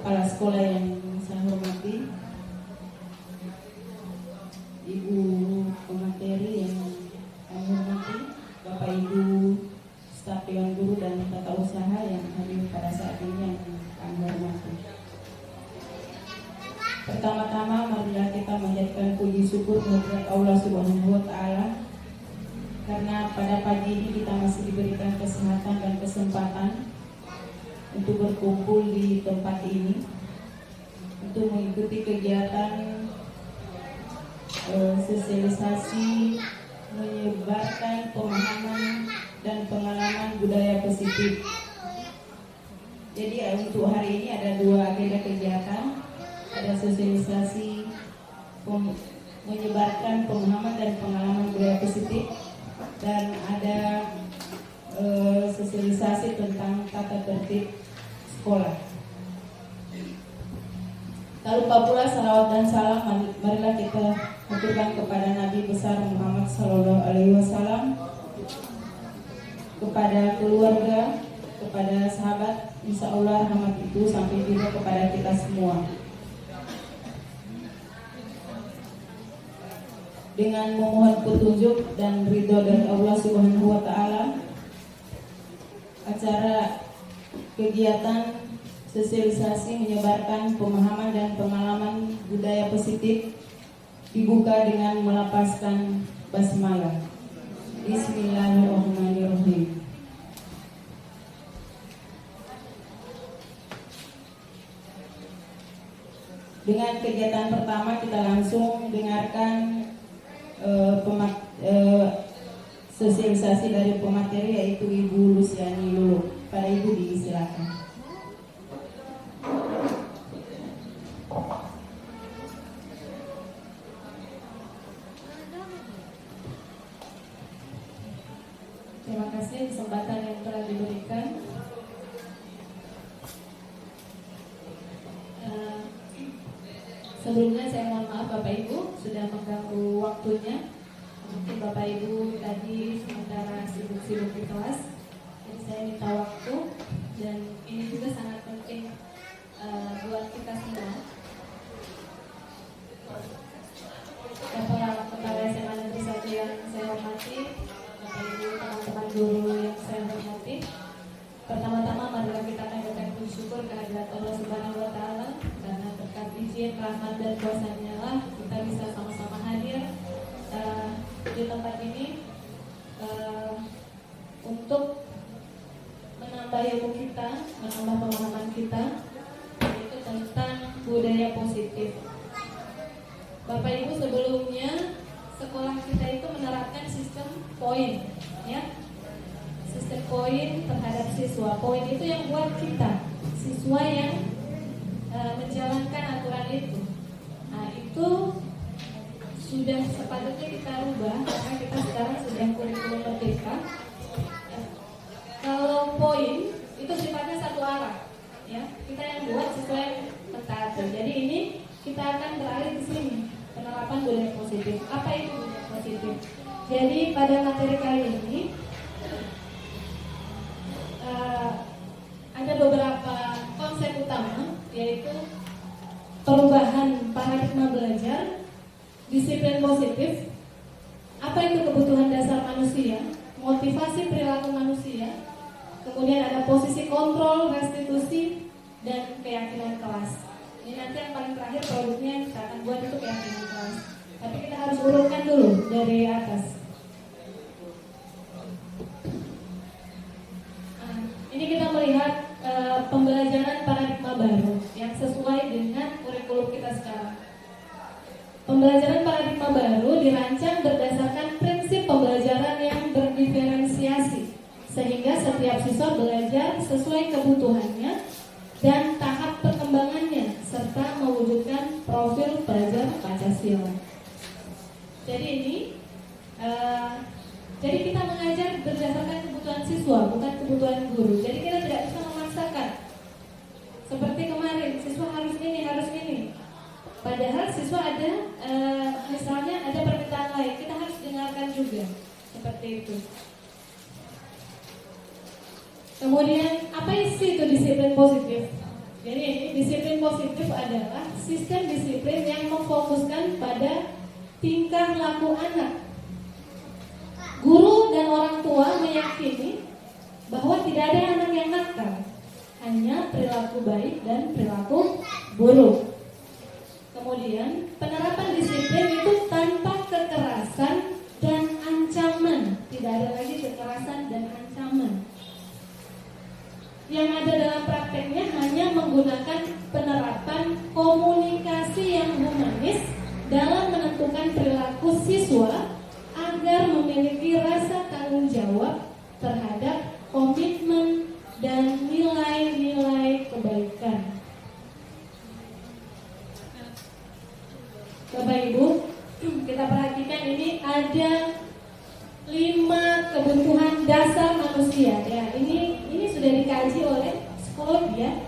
Kepala sekolah yang saya hormati, Ibu pemateri yang kami hormati, Bapak Ibu staf Dewan Guru dan tata usaha yang hadir pada saat ini yang kami hormati. Pertama-tama marilah kita menjadikan puji syukur kehadirat Allah Subhanahu wa Ta'ala, karena pada pagi ini kita masih diberikan kesehatan dan kesempatan untuk berkumpul di tempat ini untuk mengikuti kegiatan sosialisasi menyebarkan pemahaman dan pengalaman budaya positif. Jadi untuk hari ini ada dua agenda kegiatan, ada sosialisasi menyebarkan pemahaman dan pengalaman budaya positif, dan ada sosialisasi tentang tata tertib sekolah. Tak lupa pula salawat dan salam marilah kita haturkan kepada Nabi besar Muhammad Sallallahu Alaihi Wasallam, kepada keluarga, kepada sahabat. Insya Allah rahmat itu sampai juga kepada kita semua. Dengan memohon petunjuk dan ridho dari Allah Subhanahu wa Ta'ala, acara kegiatan sosialisasi menyebarkan pemahaman dan pengalaman budaya positif dibuka dengan melapaskan basmalah. Bismillahirrahmanirrahim. Dengan kegiatan pertama kita langsung dengarkan sosialisasi dari pemateri, yaitu Ibu Luciani Lulu. Pada Ibu disilakan. Terima kasih kesempatan yang telah diberikan. Sebelumnya saya mohon maaf Bapak Ibu sudah mengganggu waktunya. Mungkin Bapak Ibu tadi sementara sibuk-sibuk di kelas, jadi saya minta waktu, dan ini juga sangat penting buat kita semua. Bapak Kepala SMA Negeri 1 yang saya hormati, Bapak Ibu teman-teman guru yang saya hormati, pertama-tama marilah kita panjatkan puji syukur kehadirat Allah Subhanahu wa Ta'ala, karena berkat izin, rahmat dan kuasa-Nya lah kita bisa sama-sama hadir di tempat ini untuk menambah ilmu kita, menambah pemahaman kita, yaitu tentang budaya positif. Bapak Ibu, sebelumnya sekolah kita itu menerapkan sistem poin, ya, sistem poin terhadap siswa. Poin itu yang buat kita, siswa yang menjalankan aturan itu. Nah, itu sudah sepatutnya kita rubah, karena kita sekarang sudah kurikulum merdeka. Kalau poin itu sifatnya satu arah, ya, kita yang buat sesuai mentaati. Jadi ini kita akan beralih ke sini, penerapan budaya positif. Apa itu budaya positif? Jadi pada materi kali ini ada beberapa konsep utama, yaitu perubahan paradigma belajar, disiplin positif, apa itu kebutuhan dasar manusia, motivasi perilaku manusia, kemudian ada posisi kontrol, restitusi, dan keyakinan kelas. Ini nanti yang paling terakhir produknya kita akan buat itu keyakinan kelas. Tapi kita harus urutkan dulu dari atas. Nah, ini kita melihat pembelajaran paradigma baru yang sesuai dengan kurikulum kita sekarang. Pembelajaran paradigma baru dirancang berdasarkan prinsip pembelajaran yang berdiferensiasi, sehingga setiap siswa belajar sesuai kebutuhannya dan tahap perkembangannya, serta mewujudkan profil pelajar Pancasila. Jadi ini, jadi kita mengajar berdasarkan kebutuhan siswa, bukan kebutuhan guru. Jadi kita tidak bisa memaksakan. Seperti kemarin, siswa harus ini, harus ini. Padahal siswa ada, misalnya ada permintaan lain, kita harus dengarkan juga, seperti itu. Kemudian apa sih itu disiplin positif? Jadi disiplin positif adalah sistem disiplin yang memfokuskan pada tingkah laku anak. Guru dan orang tua meyakini bahwa tidak ada anak yang nakal, hanya perilaku baik dan perilaku buruk. Kemudian penerapan disiplin itu tanpa kekerasan dan ancaman. Tidak ada lagi kekerasan dan ancaman. Yang ada dalam prakteknya hanya menggunakan penerapan komunikasi yang humanis dalam menentukan perilaku siswa agar memiliki rasa tanggung jawab terhadap komitmen dan nilai-nilai kebaikan. Bapak Ibu, kita perhatikan ini ada 5 kebutuhan dasar manusia. Ya, ini sudah dikaji oleh psikologi ya.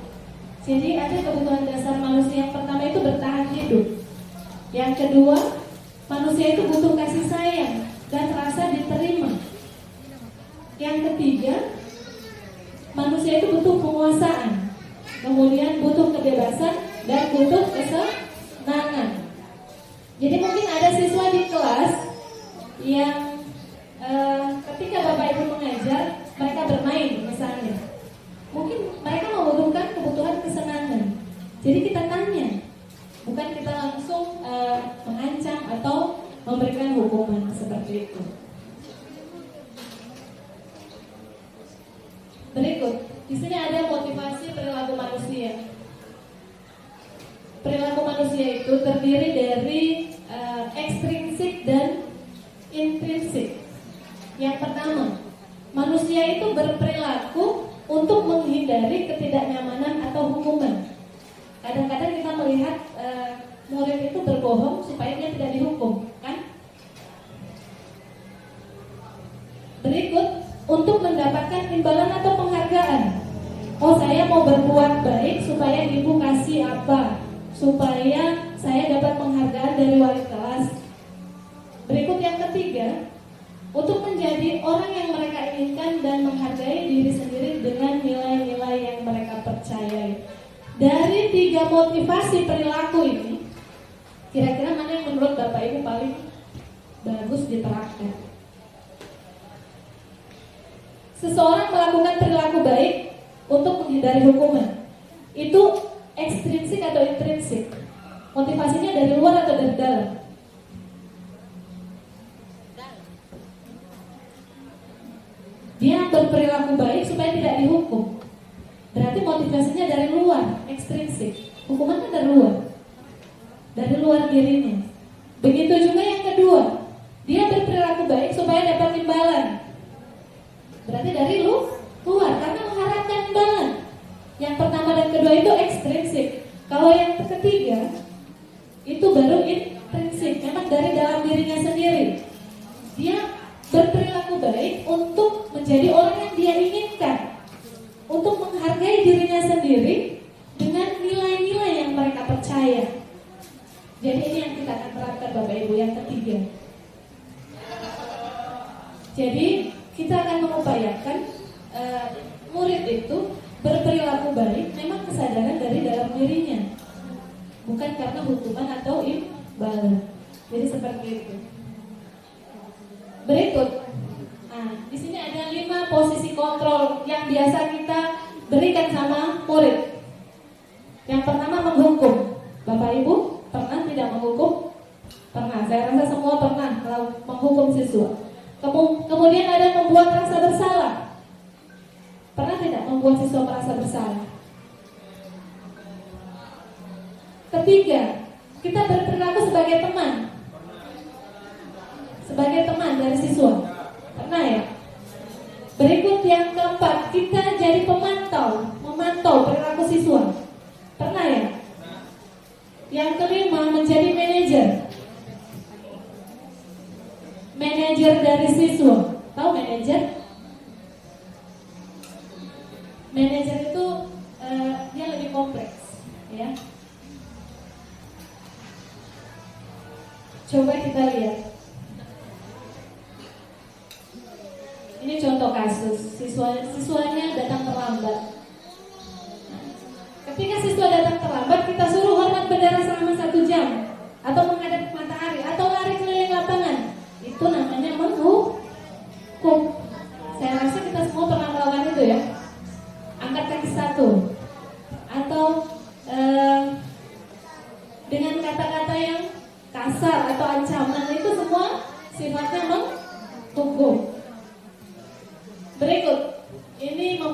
Jadi ada kebutuhan dasar manusia. Yang pertama itu bertahan hidup. Yang kedua, manusia itu butuh kasih sayang dan rasa diterima. Yang ketiga, manusia itu butuh penguasaan. Kemudian butuh kebebasan dan butuh kesenangan. Jadi mungkin ada siswa di kelas yang ketika Bapak Ibu mengajar, mereka bermain misalnya. Mungkin mereka membutuhkan kebutuhan kesenangan. Jadi kita tanya, bukan kita langsung mengancam atau memberikan hukuman seperti itu. Berikut, di sini ada motivasi perilaku manusia. Perilaku manusia itu terdiri dari ekstrinsik dan intrinsik. Yang pertama, manusia itu berperilaku untuk menghindari ketidaknyamanan atau hukuman. Kadang-kadang kita melihat murid itu berbohong supaya dia tidak dihukum, kan? Berikut, untuk mendapatkan imbalan atau penghargaan. Oh, saya mau berbuat baik supaya ibu kasih apa? Supaya saya dapat penghargaan dari wali kelas. Berikut yang ketiga, untuk menjadi orang yang mereka inginkan dan menghargai diri sendiri dengan nilai-nilai yang mereka percayai. Dari 3 motivasi perilaku ini, kira-kira mana yang menurut Bapak Ibu paling bagus diterapkan? Seseorang melakukan perilaku baik untuk menghindari hukuman. Itu ekstrinsik atau intrinsik? Motivasinya dari luar atau dari dalam? Dia berperilaku baik supaya tidak dihukum. Berarti motivasinya dari luar, ekstrinsik. Hukuman kan dari luar dirinya. Begitu juga yang kedua, dia berperilaku baik supaya dapat imbalan. Berarti dari luar, karena mengharapkan imbalan. Yang pertama dan kedua itu ekstrinsik. Kalau yang ketiga, itu baru intrinsik. Memang dari dalam dirinya sendiri. Dia berperilaku baik untuk menjadi orang yang dia inginkan, untuk menghargai dirinya sendiri dengan nilai-nilai yang mereka percaya. Jadi ini yang kita akan terapkan Bapak Ibu yang ketiga. Jadi kita akan mengupayakan murid itu berperilaku baik memang kesadaran dari dalam dirinya, bukan karena hukuman atau imbalan. Jadi seperti itu. Berikut, di sini ada 5 posisi kontrol yang biasa kita berikan sama murid. Yang pertama, menghukum. Bapak Ibu pernah tidak menghukum? Pernah, saya rasa semua pernah kalau menghukum siswa. Kemudian ada membuat rasa bersalah. Pernah tidak membuat siswa merasa bersalah? Ketiga, kita berperilaku sebagai teman. Sebagai teman dari siswa. Pernah ya? Berikut yang keempat, kita jadi memantau perilaku siswa. Pernah ya? Yang kelima, menjadi manajer dari siswa. Tahu manajer? Manajer itu dia lebih kompleks, ya. Coba kita lihat. Ini contoh kasus, siswanya datang terlambat. Ketika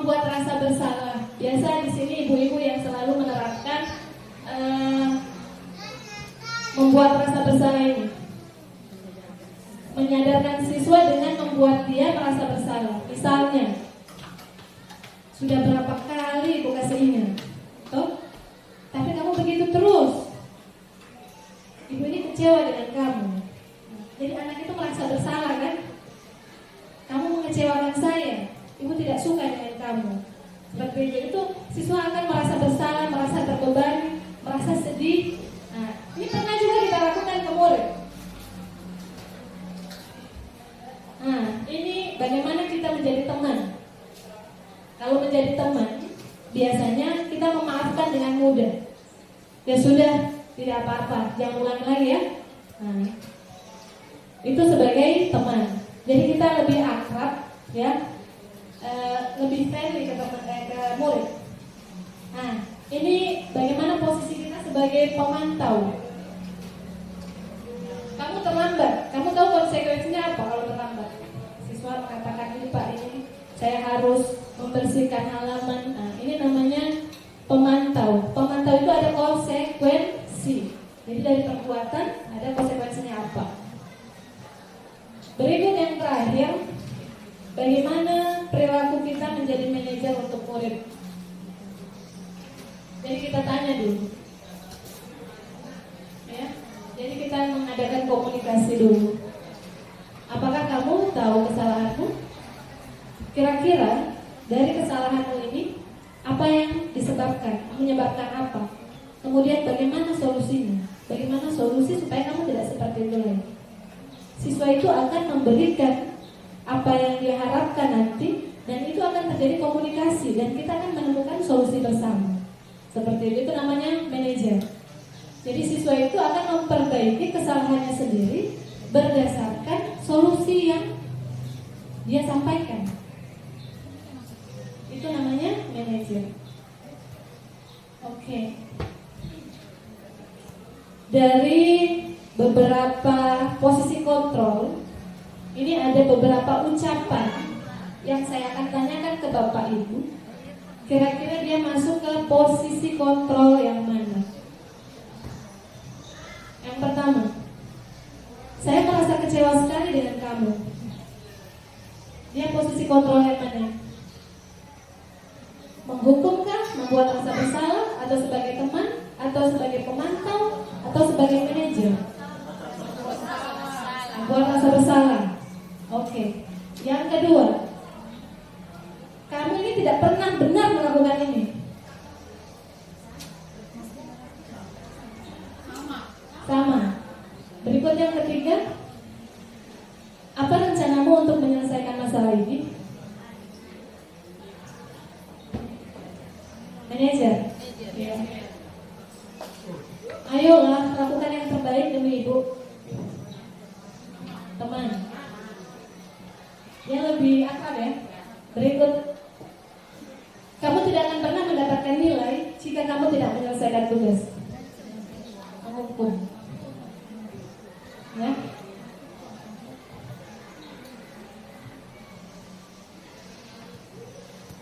membuat rasa bersalah. Biasa di sini ibu-ibu yang selalu menerapkan membuat rasa bersalah ini, menyadarkan siswa dengan membuat dia merasa bersalah. Misalnya, sudah berapa kali ibu kasih ingat, toh? Tapi kamu begitu terus. Ibu ini kecewa dengan kamu. Jadi anak itu merasa bersalah kan? Kamu mengecewakan saya. Ibu tidak suka dengan kamu. Seperti itu siswa akan merasa bersalah, merasa terbebani, merasa sedih. Nah, ini pernah juga kita lakukan ke murid. Nah, ini bagaimana kita menjadi teman. Kalau menjadi teman, biasanya kita memaafkan dengan mudah. Ya sudah, tidak apa-apa, jangan ulangi lagi ya. Nah, itu sebagai teman. Jadi kita lebih akrab, ya, lebih friendly ke murid. Nah, ini bagaimana posisi kita sebagai pemantau. Kamu terlambat, kamu tahu konsekuensinya apa kalau terlambat? Siswa mengatakan ini Pak, ini saya harus membersihkan halaman. Nah, ini namanya pemantau. Pemantau itu ada konsekuensi. Jadi dari perbuatan ada konsekuensinya apa. Berikut yang terakhir, bagaimana perilaku kita menjadi manajer untuk murid. Jadi kita tanya dulu, ya. Jadi kita mengadakan komunikasi dulu. Apakah kamu tahu kesalahanmu? Kira-kira dari kesalahanmu ini apa yang disebabkan? Menyebabkan apa? Kemudian bagaimana solusinya? Bagaimana solusi supaya kamu tidak seperti itu lagi? Siswa itu akan memberikan apa yang dia harapkan nanti, dan itu akan terjadi komunikasi dan kita akan menemukan solusi bersama. Seperti itu namanya manajer. Jadi siswa itu akan memperbaiki kesalahannya sendiri berdasarkan solusi yang dia sampaikan. Itu namanya manajer. Oke. Dari beberapa posisi kontrol, ini ada beberapa ucapan yang saya akan tanyakan ke Bapak Ibu. Kira-kira dia masuk ke posisi kontrol yang mana? Yang pertama, saya merasa kecewa sekali dengan kamu. Dia posisi kontrol yang mana? Menghukumkah, membuat rasa bersalah, atau sebagai teman, atau sebagai pemantau, atau sebagai manajer? Membuat rasa bersalah. Oke. Yang kedua, kamu ini tidak pernah benar melakukan ini. Sama. Berikut yang ketiga, apa rencanamu untuk menyelesaikan masalah ini? Manajer. Ya. Ayolah, lakukan yang terbaik demi ibu. Teman. Yang lebih akrab ya. Berikut, kamu tidak akan pernah mendapatkan nilai jika kamu tidak menyelesaikan tugas. Menghukum. Ya.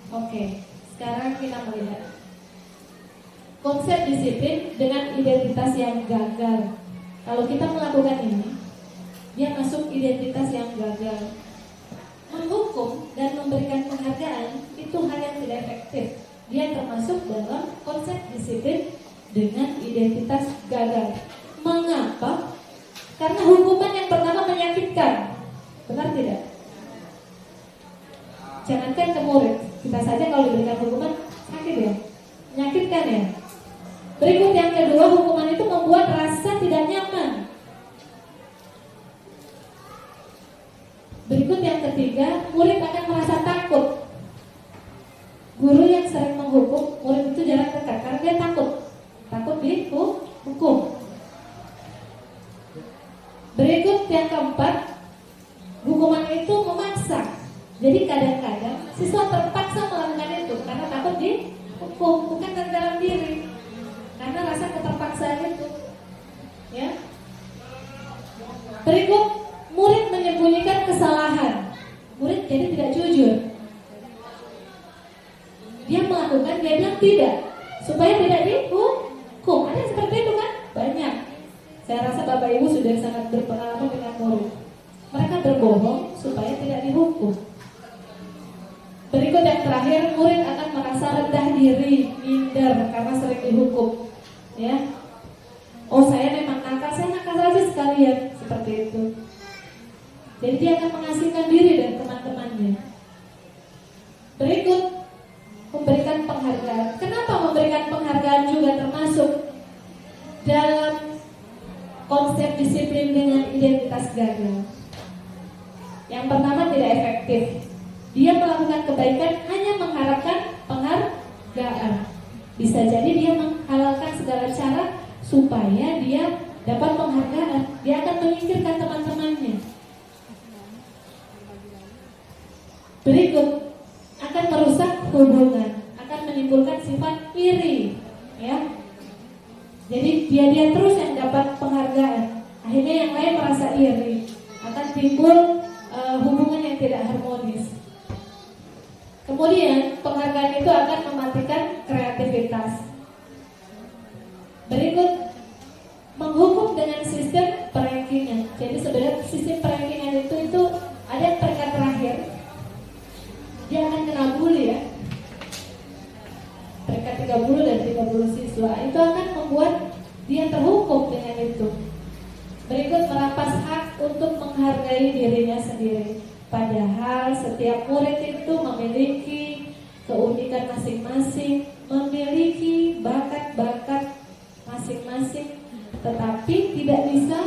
Oke, sekarang kita melihat konsep disiplin dengan identitas yang gagal. Kalau kita melakukan ini, dia masuk identitas yang gagal. Menghukum dan memberikan penghargaan itu hal yang tidak efektif. Dia termasuk dalam konsep disiplin dengan identitas gagal. Mengapa? Karena hukuman yang pertama menyakitkan. Benar tidak? Jangankan ke murid, kita saja kalau diberikan hukuman sakit ya, menyakitkan ya. Berikut yang kedua, hukuman itu membuat rasa tidak nyaman. Berikut yang ketiga, murid akan merasa takut. Guru yang sering menghukum, murid itu jarang dekat karena dia takut dihukum. Berikut yang keempat, hukuman itu memaksa. Jadi kadang-kadang siswa terpaksa melakukan itu karena takut dihukum, bukan dari dalam diri, karena rasa keterpaksaan itu. Ya. Berikut, murid menyembunyikan kesalahan. Murid jadi tidak jujur. Dia melakukan, dia bilang tidak, supaya tidak dihukum. Ada yang seperti itu kan? Banyak. Saya rasa Bapak Ibu sudah sangat berpengalaman dengan murid. Mereka berbohong supaya tidak dihukum. Berikut yang terakhir, murid akan merasa rendah diri, minder karena sering dihukum. Ya, oh saya memang nakal, saya nakal saja sekalian, seperti itu. Jadi dia akan mengasingkan diri dari teman-temannya. Berikut, memberikan penghargaan. Kenapa memberikan penghargaan juga termasuk dalam konsep disiplin dengan identitas gagal? Yang pertama, tidak efektif. Dia melakukan kebaikan hanya mengharapkan penghargaan. Bisa jadi dia menghalalkan segala cara supaya dia dapat penghargaan. Dia akan menyingkirkan teman-temannya. Berikut, akan merusak hubungan, akan menimbulkan sifat iri, ya. Jadi dia terus yang dapat penghargaan. Akhirnya yang lain merasa iri, akan timbul hubungan yang tidak harmonis. Kemudian penghargaan itu akan mematikan kreativitas. Berikut, menghukum dengan sistem perankingan. Jadi sebenarnya sistem perankingan itu ada peringkat terakhir. Dia akan kena bully, ya. Peringkat 30 dan 30 siswa itu akan membuat dia terhukum dengan itu. Berikut, merampas hak untuk menghargai dirinya sendiri. Padahal setiap murid itu memiliki keunikan masing-masing, memiliki bakat-bakat masing-masing, tetapi tidak bisa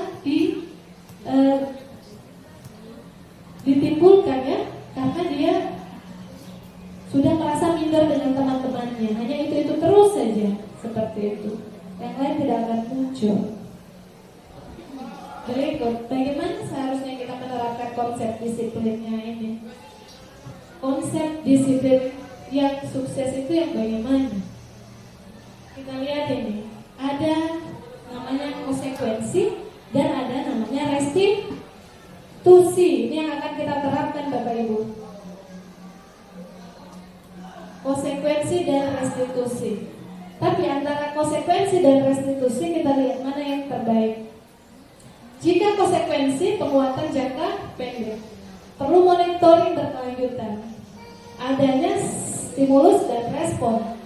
ditimbulkan, ya, karena dia sudah merasa minder dengan teman-temannya. Hanya itu terus saja, seperti itu. Yang lain tidak akan muncul. Berikut, bagaimana seharusnya kita menerapkan konsep disiplinnya ini? Konsep disiplin yang sukses itu yang bagaimana? Kita lihat ini, ada namanya konsekuensi dan ada namanya restitusi. Ini yang akan kita terapkan, Bapak Ibu. Konsekuensi dan restitusi. Tapi antara konsekuensi dan restitusi kita lihat mana yang terbaik. Jika konsekuensi, penguatan jangka pendek, perlu monitoring berkelanjutan, adanya stimulus dan respon,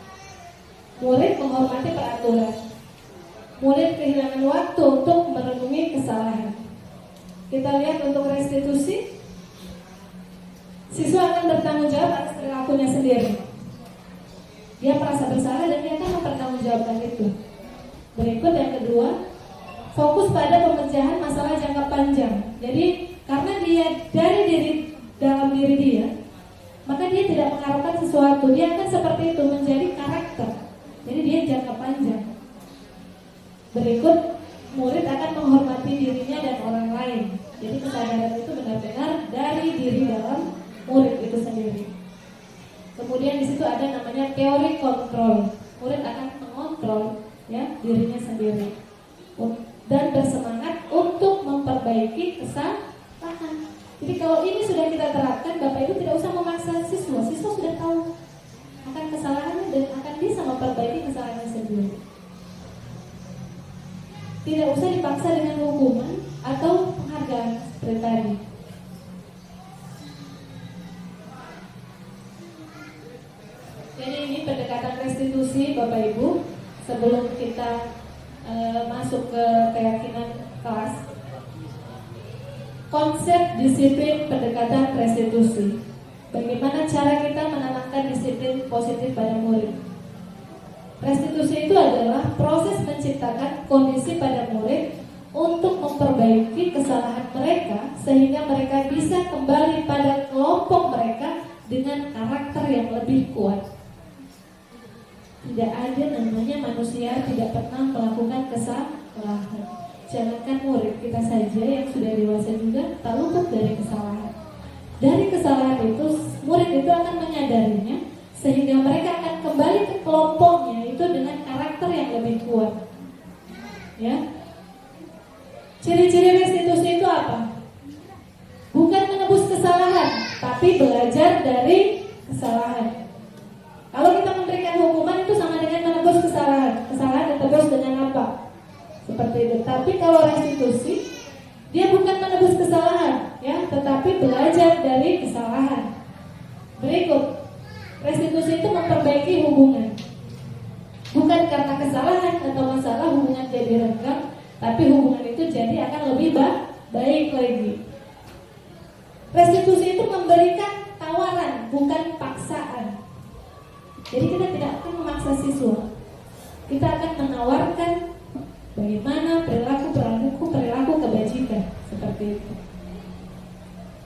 murid menghormati peraturan, murid kehilangan waktu untuk merenungi kesalahan. Kita lihat untuk restitusi, siswa akan bertanggung jawab atas perilakunya sendiri. Dia merasa bersalah dan dia akan mempertanggungjawabkan itu. Berikut yang kedua, fokus pada pemecahan masalah jangka panjang. Jadi karena dia dalam diri dia, maka dia tidak mengharapkan sesuatu. Dia akan seperti itu, menjadi karakter. Jadi dia jangka panjang. Berikut, murid akan menghormati dirinya dan orang lain. Jadi kesadaran itu benar-benar dari diri dalam murid itu sendiri. Kemudian di situ ada namanya teori kontrol. Murid akan mengontrol, ya, dirinya sendiri dan bersemangat untuk memperbaiki kesalahan. Jadi kalau ini sudah kita terapkan, Bapak Ibu tidak usah memaksa siswa. Siswa sudah tahu akan kesalahannya dan akan bisa memperbaiki kesalahannya sendiri. Tidak usah dipaksa dengan hukuman atau penghargaan seperti tadi. Jadi ini pendekatan restitusi, Bapak Ibu, sebelum kita masuk ke keyakinan kelas. Konsep disiplin pendekatan restitusi. Bagaimana cara kita menanamkan disiplin positif pada murid? Restitusi itu adalah proses menciptakan kondisi pada murid untuk memperbaiki kesalahan mereka sehingga mereka bisa kembali pada kelompok mereka dengan karakter yang lebih kuat. Tidak ada namanya manusia tidak pernah melakukan kesalahan. Jangankan murid, kita saja yang sudah dewasa juga tak luput dari kesalahan. Dari kesalahan itu, murid itu akan menyadarinya sehingga mereka akan kembali ke kelompoknya itu dengan karakter yang lebih kuat. Ya. Ciri-ciri restitusi itu apa? Bukan menebus kesalahan, tapi belajar dari kesalahan. Kalau kita Tapi kalau restitusi, dia bukan menebus kesalahan, ya, tetapi belajar dari kesalahan. Berikut, restitusi itu memperbaiki hubungan. Bukan karena kesalahan atau masalah hubungan jadi renggang, tapi hubungan itu jadi akan lebih baik lagi. Restitusi itu memberikan tawaran, bukan paksaan. Jadi kita tidak akan memaksa siswa. Kita akan menawarkan bagaimana perilaku kebajikan, seperti itu.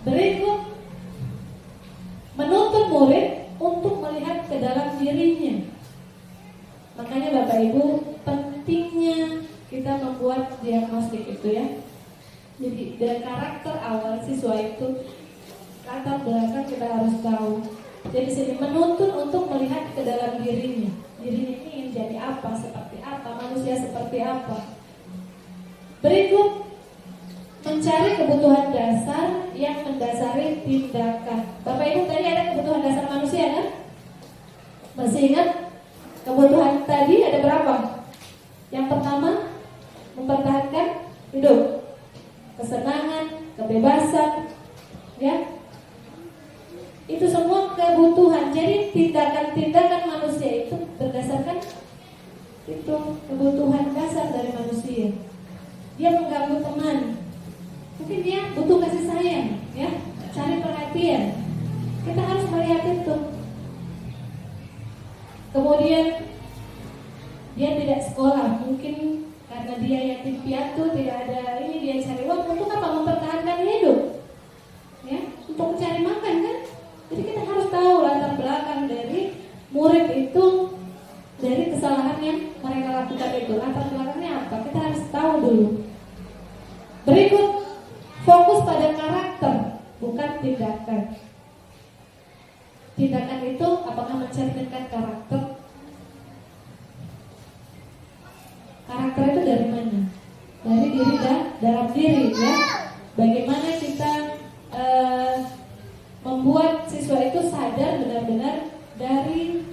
Berikut, menuntut murid untuk melihat ke dalam dirinya. Makanya Bapak Ibu, pentingnya kita membuat diagnostik itu, ya. Jadi dari karakter awal siswa itu, latar belakang kita harus tahu. Jadi sini menuntut untuk melihat ke dalam dirinya. Dirinya ini ingin jadi apa, seperti apa, manusia seperti apa. Berikut, mencari kebutuhan dasar yang mendasari tindakan. Bapak Ibu, tadi ada kebutuhan dasar manusia, kan? Masih ingat? Kebutuhan tadi ada berapa? Yang pertama, mempertahankan hidup, kesenangan, kebebasan, ya. Itu semua kebutuhan. Jadi tindakan-tindakan manusia itu berdasarkan itu kebutuhan dasar dari manusia. Dia mengganggu teman, mungkin dia butuh kasih sayang, ya, cari perhatian. Kita harus melihat itu. Kemudian dia tidak sekolah, mungkin karena dia yatim piatu, tidak ada ini, dia cari uang untuk apa? Mempertahankan hidup, ya, untuk mencari makan, kan? Jadi kita harus tahu latar belakang dari murid itu, dari kesalahan yang mereka lakukan itu, latar belakangnya apa? Kita harus tahu dulu. Berikut, fokus pada karakter, bukan tindakan. Tindakan itu apakah mencerminkan karakter? Karakter itu dari mana? Dari diri dalam diri, ya. Bagaimana kita membuat siswa itu sadar benar-benar dari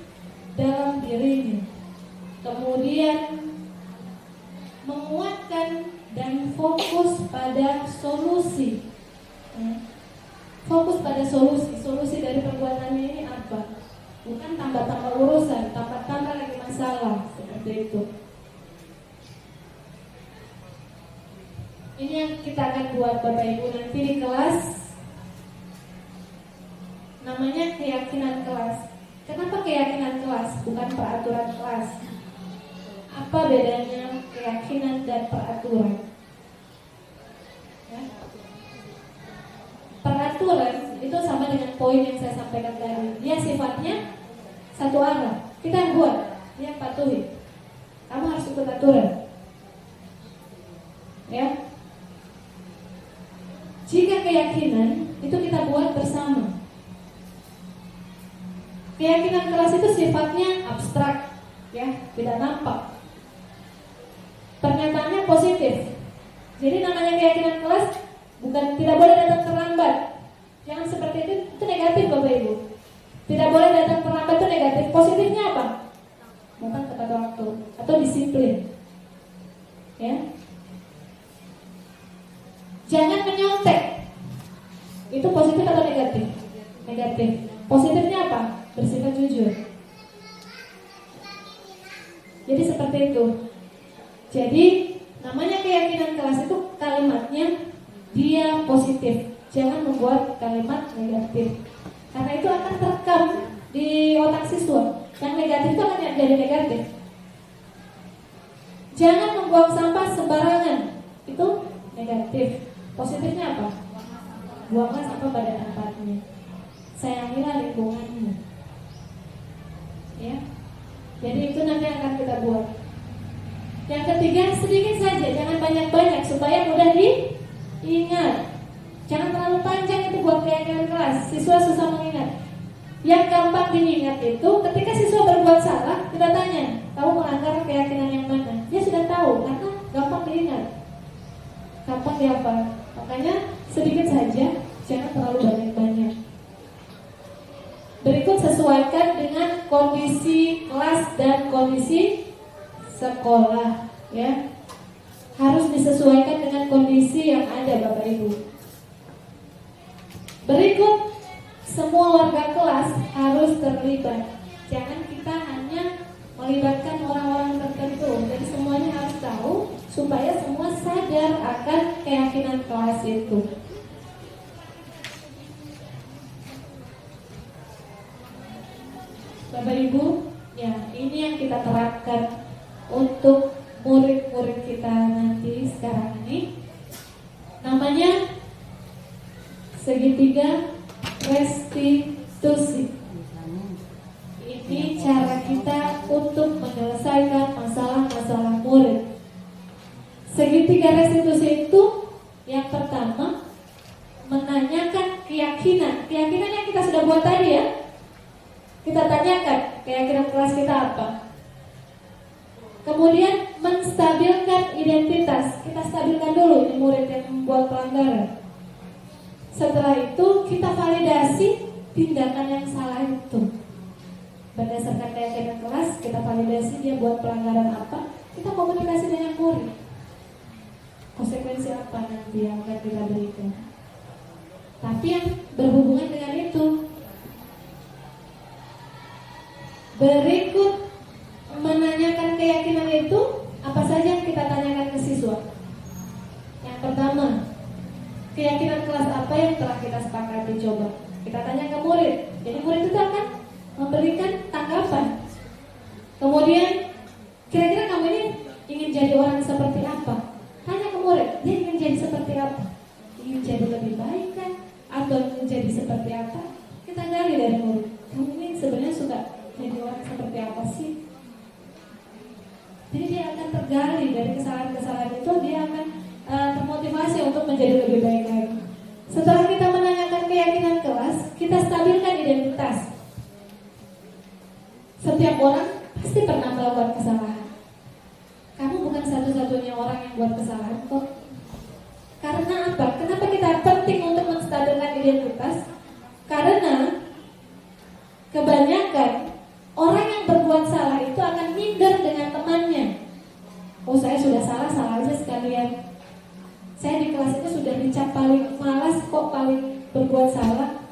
dalam dirinya. Kemudian menguatkan dan fokus pada solusi. Fokus pada solusi. Solusi dari perbuatannya ini apa? Bukan tambah-tambah urusan, tambah-tambah lagi masalah, seperti itu. Ini yang kita akan buat Bapak Ibu nanti di kelas. Namanya keyakinan kelas. Kenapa keyakinan kelas, bukan peraturan kelas? Apa bedanya keyakinan dan peraturan? Ya. Peraturan itu sama dengan poin yang saya sampaikan tadi. Dia sifatnya satu arah. Kita yang buat, dia yang patuhi. Kamu harus ikut aturan. Ya. Jika keyakinan itu kita buat bersama. Keyakinan kelas itu sifatnya abstrak, ya, tidak nampak. Pernyataannya positif. Jadi namanya keyakinan kelas bukan tidak boleh datang terlambat. Jangan seperti itu negatif Bapak Ibu. Tidak boleh datang terlambat itu negatif. Positifnya apa? Datang tepat waktu atau disiplin. Ya. Jangan menyontek. Itu positif atau negatif? Negatif. Positifnya apa? Bersifat jujur. Jadi seperti itu. Jadi namanya keyakinan kelas itu kalimatnya dia positif. Jangan membuat kalimat negatif. Karena itu akan terekam di otak siswa. Yang negatif itu akan jadi negatif. Jangan membuang sampah sembarangan. Itu negatif. Positifnya apa? Buanglah sampah pada tempatnya. Sayangilah lingkungannya. Ya. Jadi itu nanti akan kita buat. Yang ketiga, sedikit saja, jangan banyak-banyak supaya mudah diingat. Jangan terlalu panjang itu buat keyakinan kelas. Siswa susah mengingat. Yang gampang diingat itu ketika siswa berbuat salah, kita tanya, kamu melanggar keyakinan yang mana? Dia sudah tahu karena gampang diingat, gampang dihafal. Makanya sedikit saja, jangan terlalu banyak-banyak. Berikut sesuaikan dengan kondisi kelas dan kondisi sekolah, ya. harus disesuaikan dengan kondisi yang ada Bapak Ibu. Berikut, semua warga kelas harus terlibat. Jangan kita hanya melibatkan orang-orang tertentu. Jadi semuanya harus tahu supaya semua sadar akan keyakinan kelas itu. Bapak Ibu, ya ini yang kita terapkan untuk murid-murid kita nanti sekarang ini. Namanya segitiga restitusi. Ini cara kita untuk menyelesaikan masalah-masalah murid. Segitiga restitusi itu yang pertama menanyakan keyakinan. Keyakinan yang kita sudah buat tadi ya. Kita tanyakan keyakinan kelas kita apa. Kemudian menstabilkan identitas. Kita stabilkan dulu ini murid yang membuat pelanggaran. Setelah itu kita validasi tindakan yang salah itu. Berdasarkan keyakinan kelas, kita validasi dia buat pelanggaran apa. Kita komunikasi dengan murid. Konsekuensi apa nanti yang akan kita berikan. Tapi yang berhubungan dengan itu. Berikut menanyakan keyakinan itu, apa saja yang kita tanyakan ke siswa. Yang pertama, keyakinan kelas apa yang telah kita sepakati coba. Kita tanya ke murid. Jadi murid itu akan memberikan tanggapan. Kemudian, kira-kira kamu ini ingin jadi orang seperti apa? Tanya ke murid, dia ingin jadi seperti apa? Ingin jadi lebih baik kan? Atau ingin jadi seperti apa? Kita gali dari murid. Kamu ini sebenarnya suka jadi orang seperti apa sih? Jadi dia akan tergali dari kesalahan-kesalahan itu, dia akan termotivasi untuk menjadi lebih baik lagi. Setelah kita menanyakan keyakinan kelas, kita stabilkan identitas. Setiap orang pasti pernah melakukan kesalahan. Kamu bukan satu-satunya orang yang buat kesalahan kok. Karena apa? Kenapa kita penting untuk menstabilkan identitas? Karena kebanyakan orang yang berbuat salah itu akan minder dengan temannya. Oh, saya sudah salah aja sekalian. Saya di kelas itu sudah dicap paling malas kok, paling berbuat salah.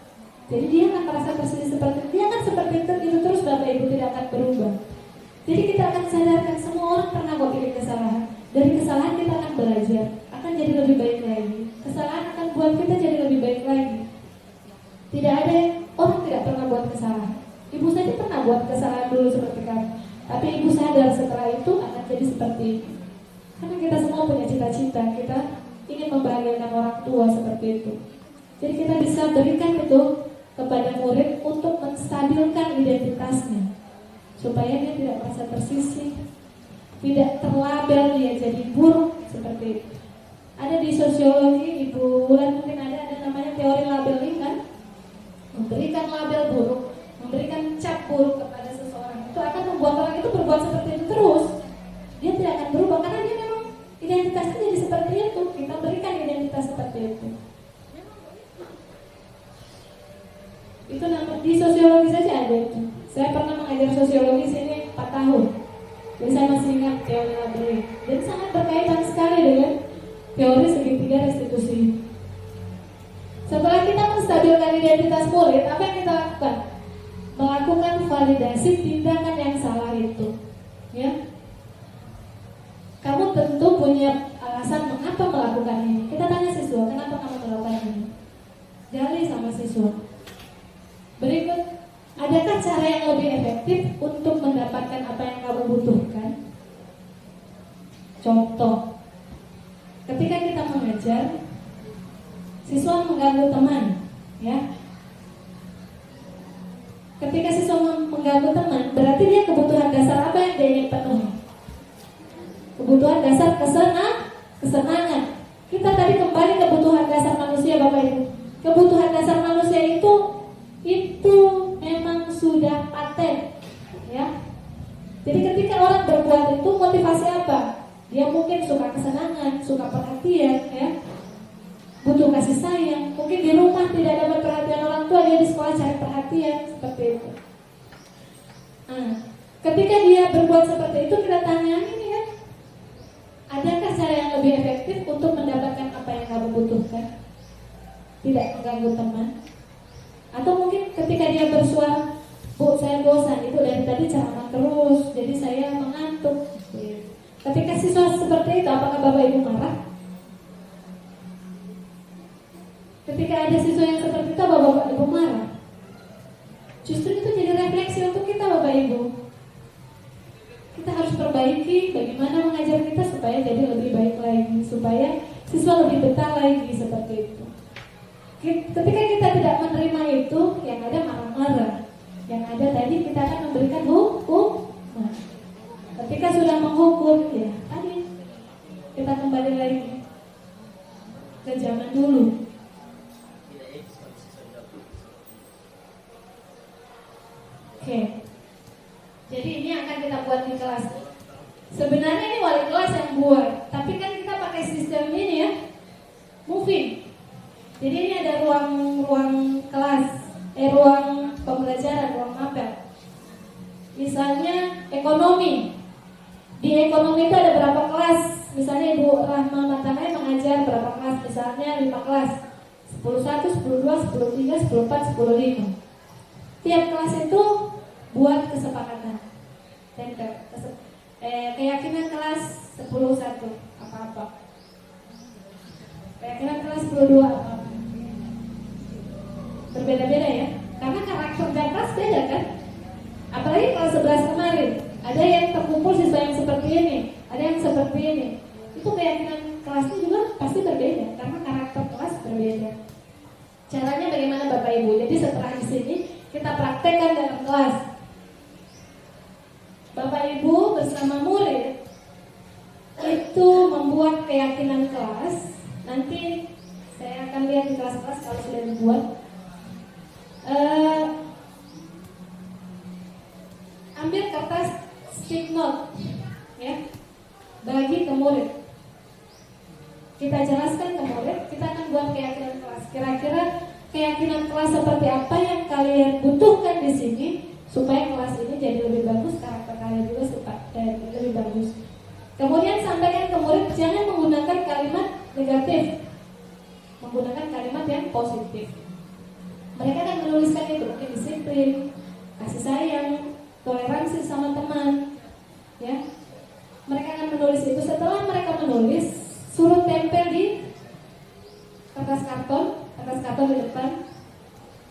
Jadi dia akan merasa persis seperti itu. Dia akan seperti itu terus, Bapak Ibu, tidak akan berubah. Jadi kita akan sadarkan semua orang pernah kok bikin kesalahan. Dari kesalahan kita akan belajar, akan jadi lebih baik lagi. Kesalahan akan buat kita jadi lebih baik lagi. Tidak ada orang tidak pernah buat kesalahan. Ibu saja pernah buat kesalahan dulu seperti kamu. Tapi ibu sadar setelah itu akan jadi seperti itu. Karena kita semua punya cita-cita, kita ingin membahagiakan orang tua seperti itu. Jadi kita bisa berikan itu kepada murid untuk menstabilkan identitasnya, supaya dia tidak merasa tersisih, tidak terlabel dia jadi buruk seperti itu. Ada di sosiologi, Ibu Wulan mungkin ada namanya teori labeling kan? Memberikan label buruk, memberikan cap buruk kepada seseorang itu akan membuat orang itu berbuat seperti itu terus. Dia tidak akan berubah karena dia memang identitasnya jadi seperti itu. Kita berikan identitas seperti itu. Itu namanya di sosiologi saja ada itu. Saya pernah mengajar sosiologi sini 4 tahun. Jadi saya masih ingat teori labeling. Dan sangat berkaitan sekali dengan teori segitiga restitusi. Setelah kita menstabilkan identitas murid, apa yang kita lakukan? Melakukan validasi tindakan yang salah itu. Ya. Kamu tentu punya alasan mengapa melakukan ini. Kita tanya siswa, kenapa kamu melakukan ini? Gali sama siswa. Berikut, adakah cara yang lebih efektif untuk mendapatkan apa yang kamu butuhkan? Contoh, ketika kita mengajar, siswa mengganggu teman, ya. Ketika siswa mengganggu teman, berarti dia kebutuhan dasar apa yang dia ingin penuhi? Kebutuhan dasar kesenangan. Kita tadi kembali kebutuhan dasar manusia, Bapak Ibu. Kebutuhan dasar manusia itu memang sudah paten, ya. Jadi ketika orang berbuat itu motivasi apa? Dia mungkin suka kesenangan, suka perhatian, ya. Butuh kasih sayang. Mungkin di rumah tidak dapat perhatian orang tua, dia di sekolah cari perhatian, seperti itu. Nah, ketika dia berbuat seperti itu, kita tanya ini kan, adakah cara yang lebih efektif untuk mendapatkan apa yang kamu butuhkan, tidak mengganggu teman. Atau mungkin ketika dia bersuara, Bu, saya bosan, Ibu dari tadi ceramah terus, jadi saya mengantuk. Ketika siswa seperti itu, apakah Bapak Ibu marah? Ketika ada siswa yang seperti itu, Bapak Ibu marah? Justru itu jadi refleksi untuk kita, Bapak Ibu. Kita harus perbaiki bagaimana mengajar kita supaya jadi lebih baik lagi, supaya siswa lebih betah lagi seperti itu. Ketika kita tidak menerima itu, yang ada marah-marah. Yang ada tadi kita akan memberikan hukum. Nah, ketika sudah menghukum, ya tadi kita kembali lagi ke zaman dulu. Oke. Jadi ini akan kita buat di kelas. Sebenarnya ini wali kelas yang buat, tapi kan kita pakai sistem ini ya, moving. Jadi ini ada ruang kelas, ruang pembelajaran, ruang mapel. Misalnya ekonomi. Di ekonomi itu ada berapa kelas? Misalnya Ibu Rahma Matanai mengajar berapa kelas? Misalnya 5 kelas. 10-1, 10-2, 10-3, 10-4, 10-5. Tiap kelas itu buat kesepakatan. Keyakinan kelas 10-1 apa-apa. Keyakinan kelas 10-2 apa-apa. Berbeda-beda ya. Karena karakter dan kelas beda kan. Apalagi kelas 11 kemarin, ada yang terkumpul siswa yang seperti ini, ada yang seperti ini. Itu keyakinan kelasnya juga pasti berbeda karena karakter kelas berbeda. Caranya bagaimana Bapak Ibu? Jadi setelah di sini kita praktekkan dalam kelas. Bapak Ibu bersama murid itu membuat keyakinan kelas. Nanti saya akan lihat di kelas-kelas kalau sudah dibuat. Ambil kertas stick note, ya, bagi ke murid. Kita jelaskan ke murid, kita akan buat keyakinan kelas. Kira-kira keyakinan kelas seperti apa yang kalian butuhkan di sini supaya kelas ini jadi lebih bagus, karakter kalian juga supaya lebih bagus. Kemudian sampaikan ke murid, jangan menggunakan kalimat negatif, menggunakan kalimat yang positif. Mereka akan menuliskan itu, mungkin disiplin, kasih sayang, toleransi sama teman, ya. Mereka akan menulis itu. Setelah mereka menulis, suruh tempel di kertas karton di depan,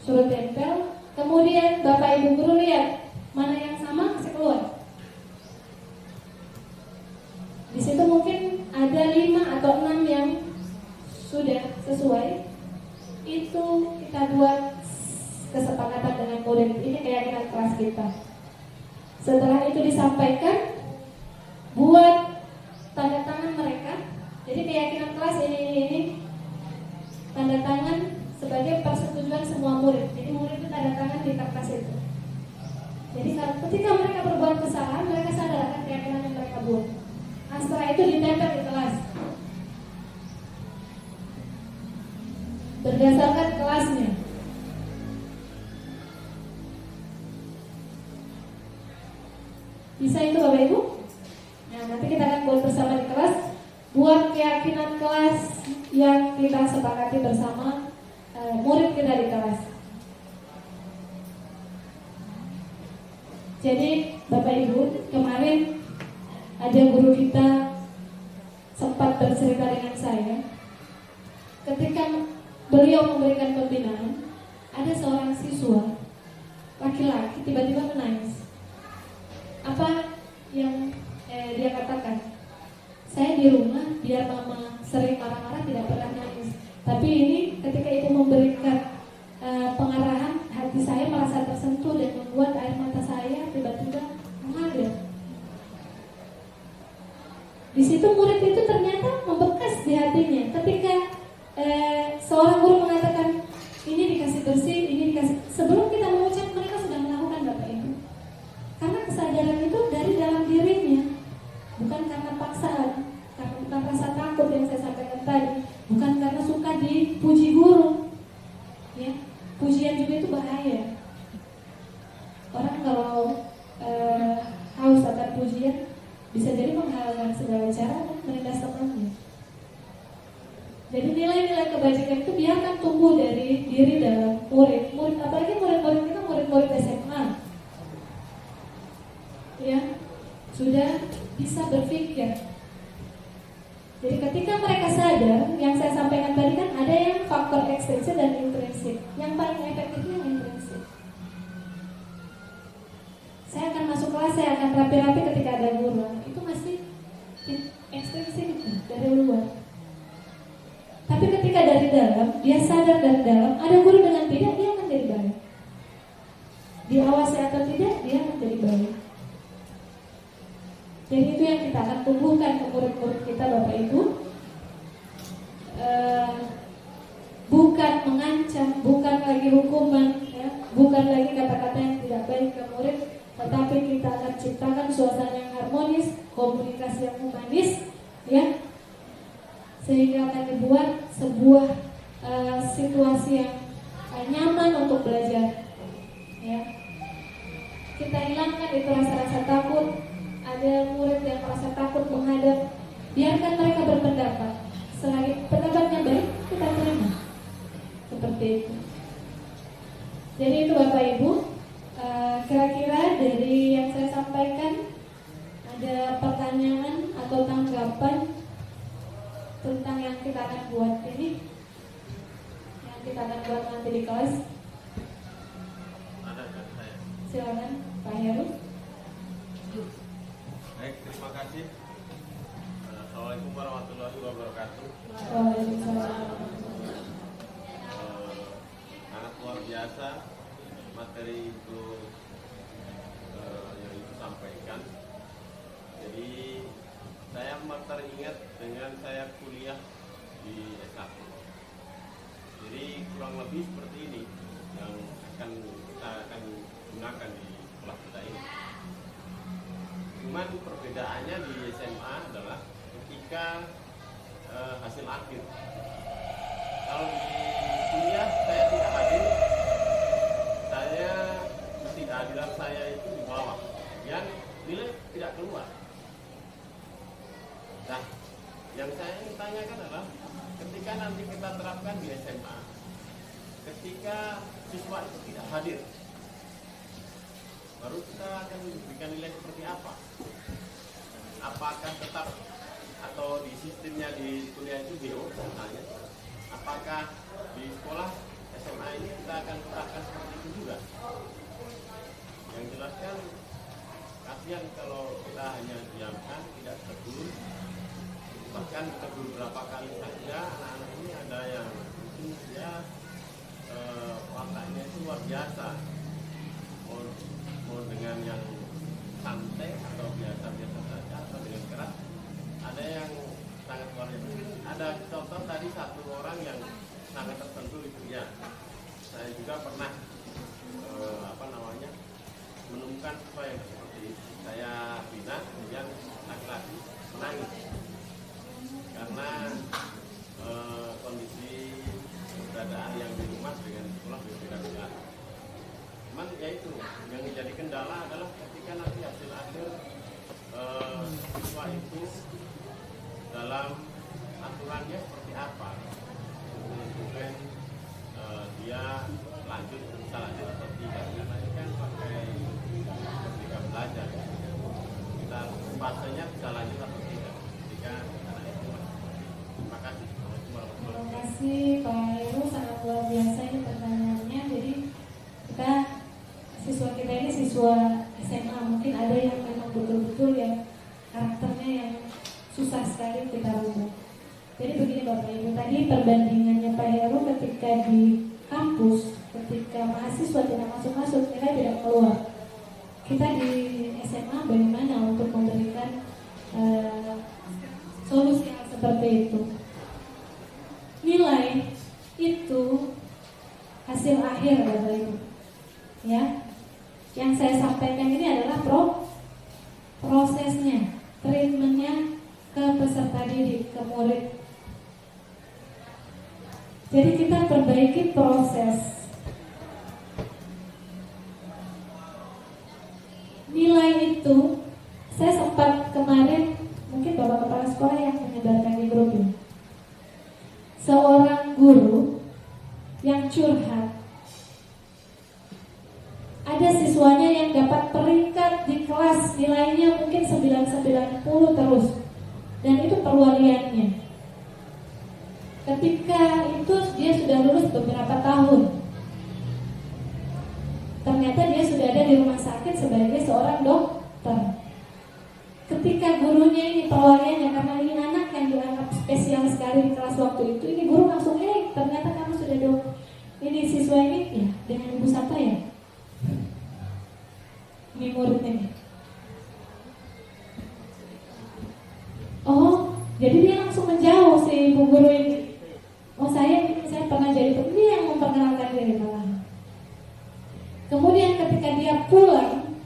suruh tempel. Kemudian Bapak Ibu guru lihat mana yang sama, kasih keluar. Di situ mungkin ada 5 atau 6 yang sudah sesuai. Itu kita buat kesepakatan dengan murid. Ini keyakinan kelas kita. Setelah itu disampaikan, buat tanda tangan mereka. Jadi keyakinan kelas ini tanda tangan sebagai persetujuan semua murid. Jadi murid itu tanda tangan di kertas itu. Jadi ketika mereka berbuat kesalahan, mereka sadar akan keyakinan yang mereka buat. Nah, setelah itu ditempel di kelas. Berdasarkan kelasnya. Bisa itu Bapak Ibu? Nah, nanti kita akan buat bersama di kelas. Buat keyakinan kelas yang kita sepakati bersama murid kita di kelas. Jadi Bapak Ibu, kemarin ada guru kita sempat bercerita dengan saya. Ketika beliau memberikan pembinaan, ada seorang siswa laki-laki tiba-tiba menangis. Apa yang dia katakan? Saya di rumah biar mama sering marah-marah tidak pernah nangis. Tapi ini ketika ibu memberikan pengarahan, hati saya merasa tersentuh dan membuat air mata saya tiba-tiba mengalir. Di situ murid itu ternyata membekas di hatinya. Ketika seorang guru mengatakan ini dikasih bersih, ini dikasih, sebelum kita mengucap mereka sudah melakukan Bapak Ibu. Karena kesadaran itu dari dalam dirinya, bukan karena paksaan, karena bukan rasa takut yang saya sampaikan tadi, bukan karena suka dipuji guru. Ya, pujian juga itu bahaya. Orang kalau haus akan pujian bisa jadi menghalalkan segala cara menindas temannya. Jadi nilai-nilai kebajikan itu biarkan tumbuh dari diri dalam murid, apalagi murid-murid kita murid-murid SMA, ya sudah bisa berpikir. Jadi ketika mereka sadar, yang saya sampaikan tadi kan ada yang faktor ekstrinsik dan intrinsik. Yang paling efektif yang intrinsik. Saya akan masuk kelas, saya akan rapi-rapi ketika ada guru. Itu masih ekstrinsik dari luar. Tapi ketika dari dalam, dia sadar dari dalam, ada guru dengan tidak, dia akan jadi baik. Diawasi atau tidak, dia akan jadi baik. Jadi itu yang kita akan tumbuhkan ke murid-murid kita, Bapak Ibu. Bukan mengancam, bukan lagi hukuman, ya, bukan lagi kata-kata yang tidak baik ke murid, tetapi kita akan ciptakan suasana yang harmonis, komunikasi yang humanis, ya, sehingga akan dibuat sebuah situasi yang nyaman untuk belajar, ya. Kita hilangkan itu rasa-rasa takut. Ada murid yang merasa takut menghadap, biarkan mereka berpendapat. Selagi pendapatnya baik, kita terima. Seperti itu. Jadi itu Bapak Ibu, kira-kira dari yang saya sampaikan, ada pertanyaan atau tanggapan tentang yang kita akan buat ini, yang kita akan buat nanti di kelas? Silakan Pak Heru. Baik, terima kasih. Assalamualaikum warahmatullahi wabarakatuh. Waalaikumsalam. Sangat luar biasa materi itu yang Ibu sampaikan. Jadi saya teringat dengan saya kuliah di S1. Jadi kurang lebih seperti ini yang kita akan gunakan di kelas kita ini. Cuman perbedaannya di SMA adalah ketika hasil akhir. Kalau di kuliah saya tidak hadir, kehadiran saya itu di bawah, yang nilai tidak keluar. Nah, yang saya ingin tanyakan adalah ketika nanti kita terapkan di SMA, ketika siswa itu tidak hadir, baru kita akan memberikan nilai seperti apa? Apakah tetap atau di sistemnya di kuliah itu BO misalnya? Apakah di sekolah SMA ini kita akan terapkan seperti itu juga? Yang jelas kan kasihan kalau kita hanya diamkan, tidak tegur, bahkan tegur berapa kali saja. Anak-anak ini ada yang mungkin dia wataknya itu luar biasa, mau dengan yang santai atau biasa-biasa saja atau dengan keras, ada yang sangat luar biasa. Ada contoh tadi satu orang yang sangat tertentu itu ya. Saya juga pernah menemukan siswa yang seperti itu. Saya bina, kemudian laki-laki menangis karena kondisi keberadaan yang di rumah dengan sekolah berbeda-beda. Cuman ya itu yang menjadi kendala adalah ketika nanti hasil akhir siswa itu dalam aturannya seperti apa, menentukan dia lanjut bisa lanjut atau tidak. Karena ini kan pakai ketika belajar kita fasenya bisa lanjut atau tidak ketika anak itu. Terima kasih. Terima kasih Pak Heru, sangat luar biasa ini pertanyaannya. Jadi siswa kita ini siswa SMA, mungkin ada yang memang betul-betul yang karakternya yang susah sekali kita rubah. Jadi begini Bapak Ibu, tadi perbandingannya Pak Heru ketika di kampus, ketika mahasiswa tidak masuk-masuk, nilai tidak keluar. Kita di SMA bagaimana untuk memberikan solusi yang seperti itu? Nilai itu hasil akhir Bapak Ibu, ya. Yang saya sampaikan ini adalah prosesnya, treatmentnya ke peserta didik, ke murid. Jadi kita perbaiki proses. Nilai itu, saya sempat kemarin, mungkin Bapak Kepala Sekolah yang menyebarkan di grup ini. terus, dan itu perwaliannya. Ketika itu dia sudah lulus beberapa tahun, ternyata dia sudah ada di rumah sakit sebagai seorang dokter. Ketika gurunya ini perwaliannya, karena ini anak yang dianggap spesial sekali di kelas waktu itu, ini guru langsung, ternyata kamu sudah ini siswa ini ya dengan ibu siapa ya? Ini muridnya nih. Oh, jadi dia langsung menjauh si ibu guru ini. Oh, saya pernah jadi dia yang memperkenalkan diri malah. Kemudian ketika dia pulang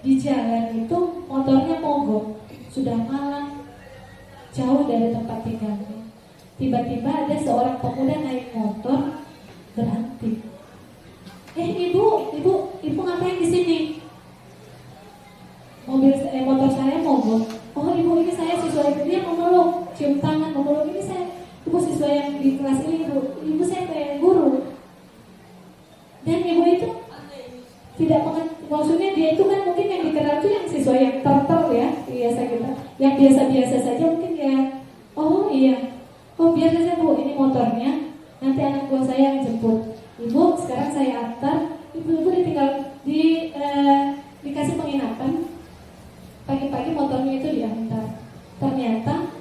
di jalan itu motornya mogok, sudah malam, jauh dari tempat tinggalnya. Tiba-tiba ada seorang pemuda naik motor berhenti. Ibu ngapain di sini? Motor saya mogok. Oh, ibu, ini saya siswa itu. Dia memeluk, cium tangan, memeluk. Ini saya, ibu siswa yang di kelas ini, ibu saya kayak guru. Dan ibu itu tidak maksudnya dia itu kan mungkin yang dikenal itu yang siswa yang tertel ya, biasa kita, yang biasa-biasa saja mungkin ya. Oh iya, oh biar saja bu, ini motornya, nanti anak buah saya yang jemput. Ibu, sekarang saya antar. Ibu ditinggal dikasih penginapan. Pagi-pagi motornya itu diantar. Ternyata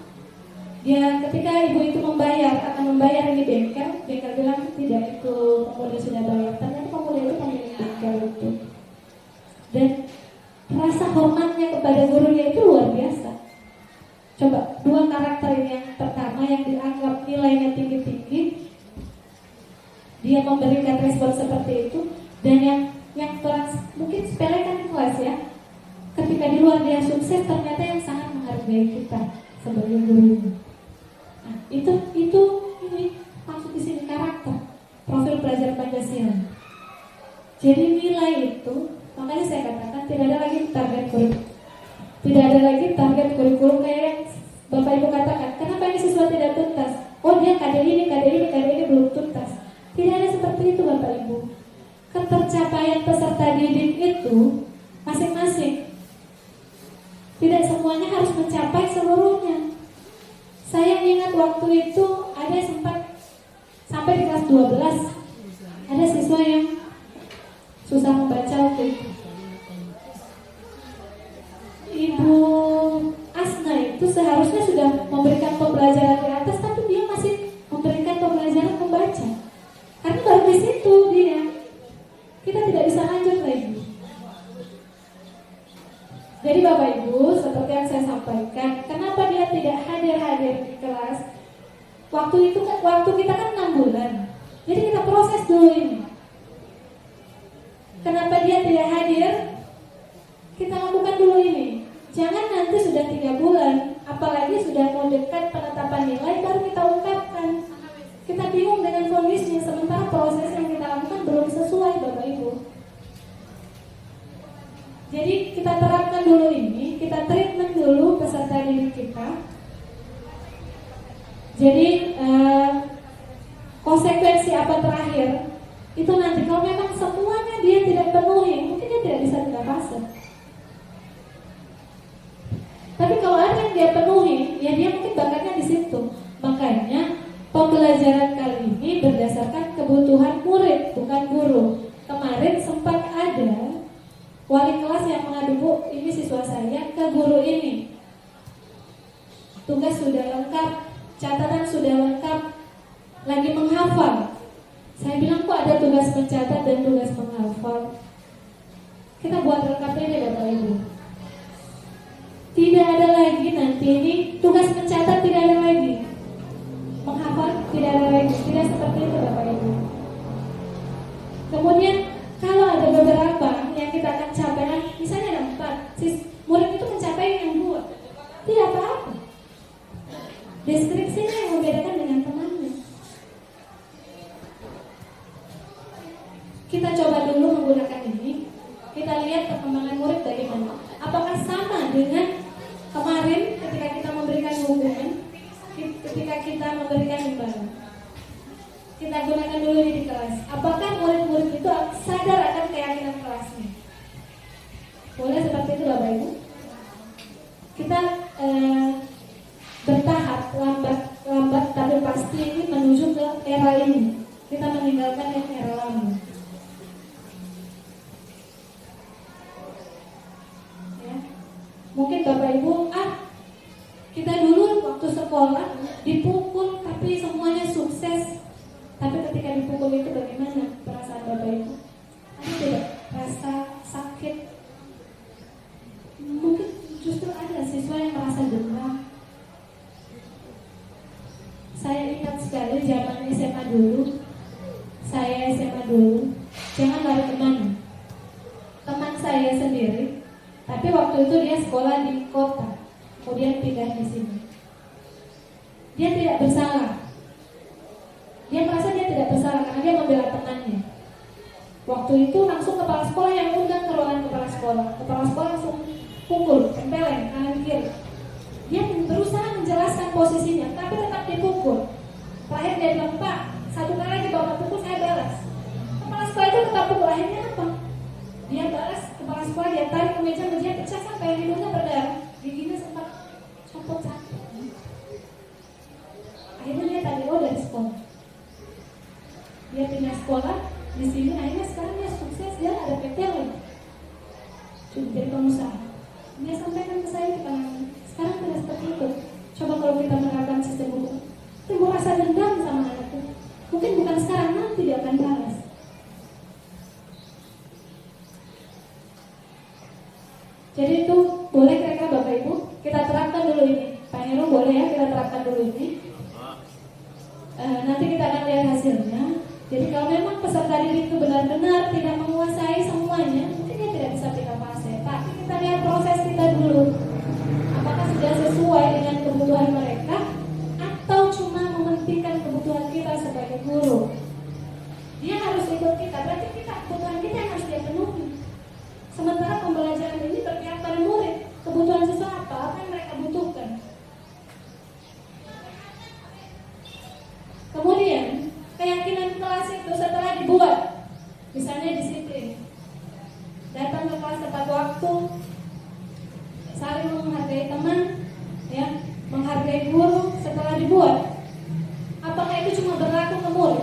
dia ketika ibu itu akan membayar ini bengkel bilang tidak, itu pemuda sudah bayar. Ternyata pemuda itu pemilik bengkel itu. Dan rasa hormatnya kepada gurunya itu luar biasa. Coba dua karakter ini, yang pertama yang dianggap nilainya tinggi-tinggi, dia memberikan respon seperti itu, dan yang mungkin sepele kan di kelas ya. Ketika di luar dia sukses, ternyata yang sangat menghargai kita sebagai gurunya. Nah, itu ini maksud di sini karakter, profil pelajar Pancasila. Jadi nilai itu, makanya saya katakan tidak ada lagi target kurikulum kayak yang Bapak Ibu katakan. Kenapa ini siswa tidak tuntas? Oh, dia KD ini belum tuntas. Tidak ada seperti itu Bapak Ibu. Ketercapaian peserta didik itu masing-masing. Tidak semuanya harus mencapai seluruhnya. Saya ingat waktu itu ada sempat sampai di kelas 12 ada siswa yang susah membaca waktu itu. Ibu Asna itu seharusnya sudah memberikan pembelajaran di atas, tapi dia masih memberikan pembelajaran membaca. Karena baru di situ dia. Kita tidak bisa lanjut lagi. Jadi Bapak Ibu, seperti yang saya sampaikan, kenapa dia tidak hadir di kelas? Waktu kita kan 6 bulan. Jadi kita proses dulu ini. Kenapa dia tidak hadir? Kita lakukan dulu ini. Jangan nanti sudah 3 bulan, apalagi sudah mau dekat penetapan nilai, baru kita ungkapkan. Kita bingung dengan kondisinya, sementara proses yang kita lakukan belum sesuai Bapak Ibu. Jadi kita terapkan dulu ini, kita treatment dulu peserta didik kita. Jadi konsekuensi apa terakhir itu nanti kalau memang semuanya dia tidak penuhi, mungkin dia tidak bisa tindak fase. Tapi kalau ada yang dia penuhi, ya dia mungkin bakatnya di situ. Makanya pembelajaran kali ini berdasarkan kebutuhan murid, bukan guru. Kemarin sempat ada wali kelas yang mengadu, Bu, ini siswa saya ke guru ini. Tugas sudah lengkap, catatan sudah lengkap, lagi menghafal. Saya bilang, kok ada tugas mencatat dan tugas menghafal? Kita buat lengkap ini Bapak Ibu. Tidak ada lagi nanti ini tugas mencatat, tidak ada lagi. Menghafal tidak ada lagi. Tidak seperti itu Bapak Ibu. Kemudian kalau ada beberapa yang kita akan capai, misalnya ada 4, murid itu mencapai yang 2, tidak apa-apa. Deskripsinya yang membedakan dengan temannya. Kita coba dulu menggunakan ini. Kita lihat perkembangan murid bagaimana. Apakah sama dengan kemarin ketika kita memberikan hubungan, ketika kita memberikan imbalan? Kita gunakan dulu ini di kelas. Apakah murid-murid itu sadar akan keyakinan kelasnya? Boleh seperti itu Bapak Ibu? Kita eh, bertahap, lambat tapi pasti ini menuju ke era ini. Kita meninggalkan yang era lama. Ya. Mungkin Bapak Ibu, kita dulu waktu sekolah dipukul tapi semuanya sukses. Tapi ketika dipukul itu bagaimana perasaan Bapak Ibu? Ada tidak rasa sakit? Mungkin justru ada siswa yang merasa dendam. Saya ingat sekali zaman SMA dulu. Saya SMA dulu, jangan lari kemana. Teman saya sendiri, tapi waktu itu dia sekolah di kota, kemudian pindah di sini. Dia tidak bersalah. Dia merasa dia tidak bersalah karena dia membela temannya. Waktu itu langsung kepala sekolah yang undang ke ruangan kepala sekolah. Kepala sekolah langsung pukul, tempeleng kanan kiri. Dia berusaha menjelaskan posisinya, tapi tetap dipukul. Terakhir dia bilang, "Pak, satu kali lagi bapak pukul, saya balas." Kepala sekolah itu tetap pukul. Akhirnya apa? Dia balas, kepala sekolah dia tarik ke meja pecah sampai hidungnya berdarah, giginya sempat copot satu. Akhirnya dia tadi dari sekolah. Dia pindah sekolah di sini. Akhirnya sekarang dia sukses, dia ada PT lagi, jadi pengusaha. Dia sampaikan ke saya, sekarang tidak seperti itu. Coba kalau kita menerapkan sistem hukum, timbul rasa dendam sama anakku. Mungkin bukan sekarang, nanti dia akan balas. Jadi itu boleh kira-kira Bapak Ibu kita terapkan dulu ini. Pak Heru boleh ya kita terapkan dulu ini. Nanti kita akan lihat hasilnya. Jadi kalau memang peserta didik itu benar-benar tidak menguasai semuanya, mungkin dia tidak bisa pindah fase. Tapi kita lihat proses kita dulu. Apakah sudah sesuai dengan kebutuhan mereka atau cuma mementingkan kebutuhan kita sebagai guru? Dia harus ikut kita, berarti kebutuhan kita yang harus dia penuhi. Sementara pembelajaran ini berpihak pada murid, kebutuhan siswa apa yang mereka butuhkan. Kemudian keyakinan kelas itu setelah dibuat, misalnya disiplin, datang ke kelas tepat waktu, saling menghargai teman, ya, menghargai guru. Setelah dibuat, apakah itu cuma berlaku ke murid?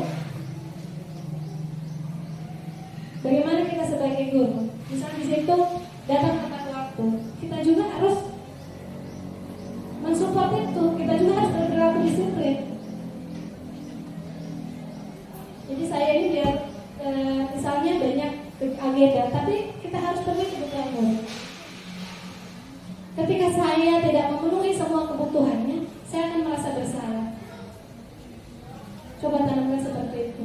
Bagaimana kita sebagai guru? Misalnya di situ datang tepat waktu, kita juga harus mensupport itu. Kita juga harus berperilaku disiplin. Jadi saya ini biar misalnya banyak agenda, tapi kita harus penuhi kebutuhan murid. Ketika saya tidak memenuhi semua kebutuhannya, saya akan merasa bersalah. Coba tanamkan seperti itu.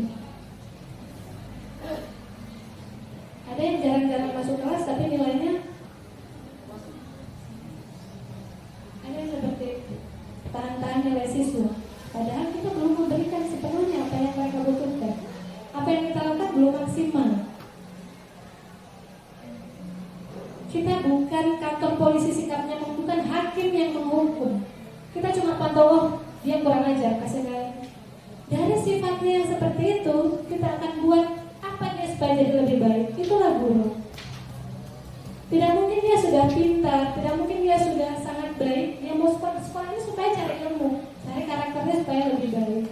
Ada yang jarang-jarang masuk kelas tapi nilainya ada yang seperti itu, tahan-tahan nilai siswa. Padahal kita belum memberikan sepenuhnya apa yang mereka butuhkan. Apa yang kita lakukan belum maksimal. Kita bukan kantor polisi sikapnya, bukan hakim yang menghukum. Kita cuma pantau, dia kurang ajar, kasih lain. Dari sifatnya yang seperti itu, kita akan buat apa dia supaya jadi lebih baik. Itulah guru. Tidak mungkin dia sudah pintar, tidak mungkin dia sudah sangat baik. Dia mau sekolahnya supaya cari ilmu, cari karakternya supaya lebih baik.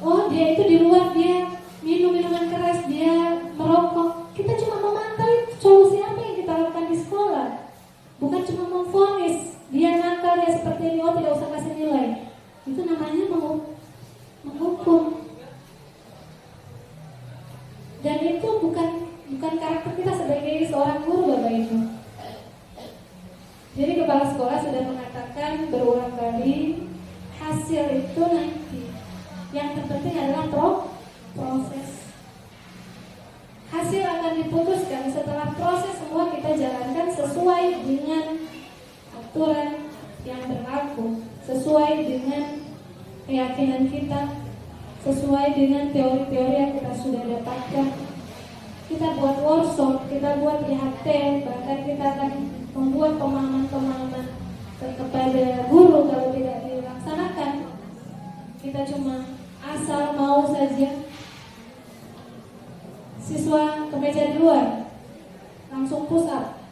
Oh, dia itu di luar dia minum minuman keras, dia merokok. Kita cuma memantau solusi apa yang kita lakukan di sekolah. Bukan cuma memvonis dia nakal, dia seperti ini, oh tidak usah kasih nilai. Itu namanya menghukum. Dan itu bukan karakter kita sebagai seorang guru, Bapak Ibu. Jadi kepala sekolah sudah mengatakan berulang kali, hasil itu nanti. Yang terpenting adalah proses. Hasil akan diputuskan setelah proses semua kita jalankan sesuai dengan aturan yang berlaku, sesuai dengan keyakinan kita, sesuai dengan teori-teori yang kita sudah dapatkan. Kita buat workshop, kita buat IHT, bahkan kita akan membuat pemahaman-pemahaman kepada guru. Kalau tidak dilaksanakan, kita cuma asal mau saja. Siswa ke meja di luar, langsung push up,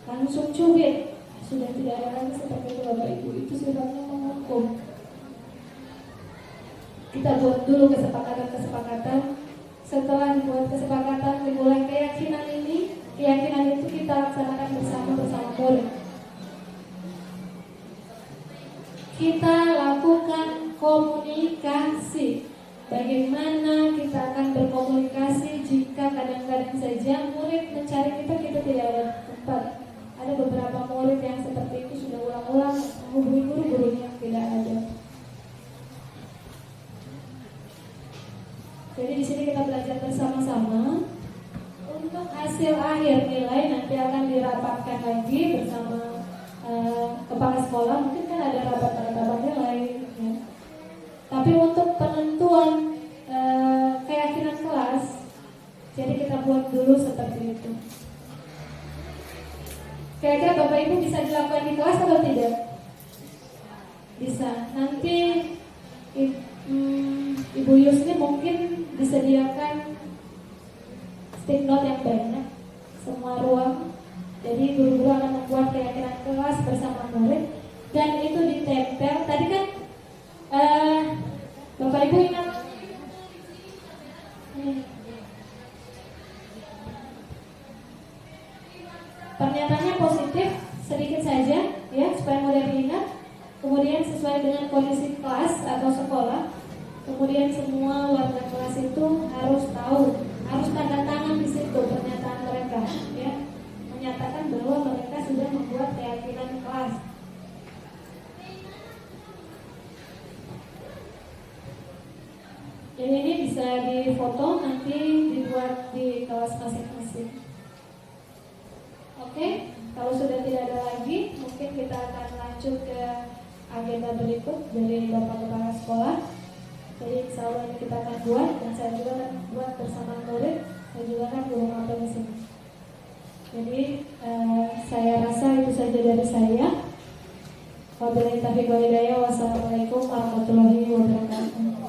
langsung cubit, sudah tidak ada lagi seperti itu Bapak Ibu, itu sifatnya menghukum. Kita buat dulu kesepakatan-kesepakatan. Setelah dibuat kesepakatan, dimulai keyakinan ini, keyakinan itu kita laksanakan bersama murid. Kita lakukan komunikasi. Bagaimana kita akan berkomunikasi jika kadang-kadang saja murid mencari kita tidak ada tempat. Ada beberapa murid yang seperti itu sudah ulang-ulang menghubungi guru-gurunya tidak ada. Jadi di sini kita belajar bersama-sama. Untuk hasil akhir nilai nanti akan dirapatkan lagi bersama kepala sekolah. Mungkin kan ada rapat nilai. Ya. Tapi untuk penentuan keyakinan kelas, jadi kita buat dulu seperti itu. Kira-kira Bapak Ibu bisa dilakukan di kelas atau tidak? Bisa. Nanti Ibu Yusni mungkin disediakan stick note yang banyak semua ruang. Jadi guru-guru akan membuat keyakinan kelas bersama murid dan itu ditempel. Tadi kan Bapak Ibu ingat pernyataannya positif sedikit saja ya supaya mudah diingat. Kemudian sesuai dengan kondisi kelas atau sekolah. Kemudian semua warga kelas itu harus tahu, harus tanda tangan di situ pernyataan mereka, ya, menyatakan bahwa mereka sudah membuat keyakinan kelas. Dan ini bisa difoto nanti dibuat di kelas masing-masing. Oke, kalau sudah tidak ada lagi, mungkin kita akan lanjut ke agenda berikut dari Bapak Kepala Sekolah. Jadi insya Allah ini kita akan buat dan saya juga akan buat bersama murid. Saya juga akan guru mapel di sini. Jadi saya rasa itu saja dari saya. Wabillahi taufiq wal hidayah. Wassalamualaikum warahmatullahi wabarakatuh.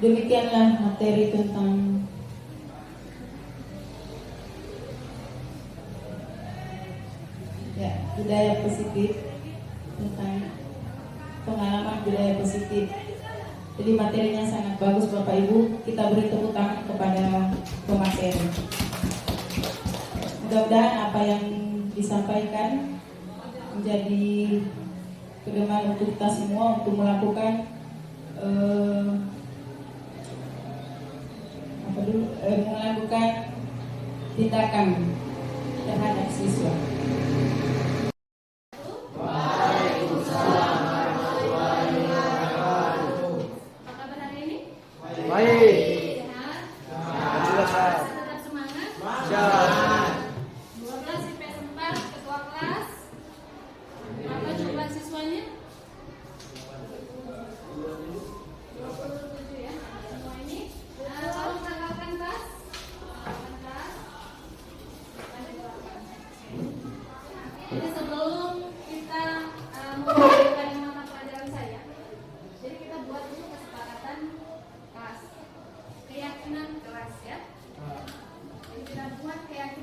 Demikianlah materi tentang budaya positif, tentang pengalaman budaya positif. Jadi materinya sangat bagus Bapak Ibu. Kita beri tepuk tangan kepada pemateri. Mudah-mudahan apa yang disampaikan menjadi pedoman untuk kita semua untuk melakukan melakukan tindakan terhadap siswa. Waalaikumsalam warahmatullahi wabarakatuh. Apa kabar hari ini? Baik. Sehat? Tetap semangat? Sehat. 12 IPS 4 ketua kelas. Apa jumlah siswanya? 27 ya. Semua ini. Tolong tanggalkan tas. Jadi sebelum kita memulai mata pelajaran saya, jadi kita buat dulu kesepakatan kelas, keyakinan kelas ya. Jadi kita buat keyakinan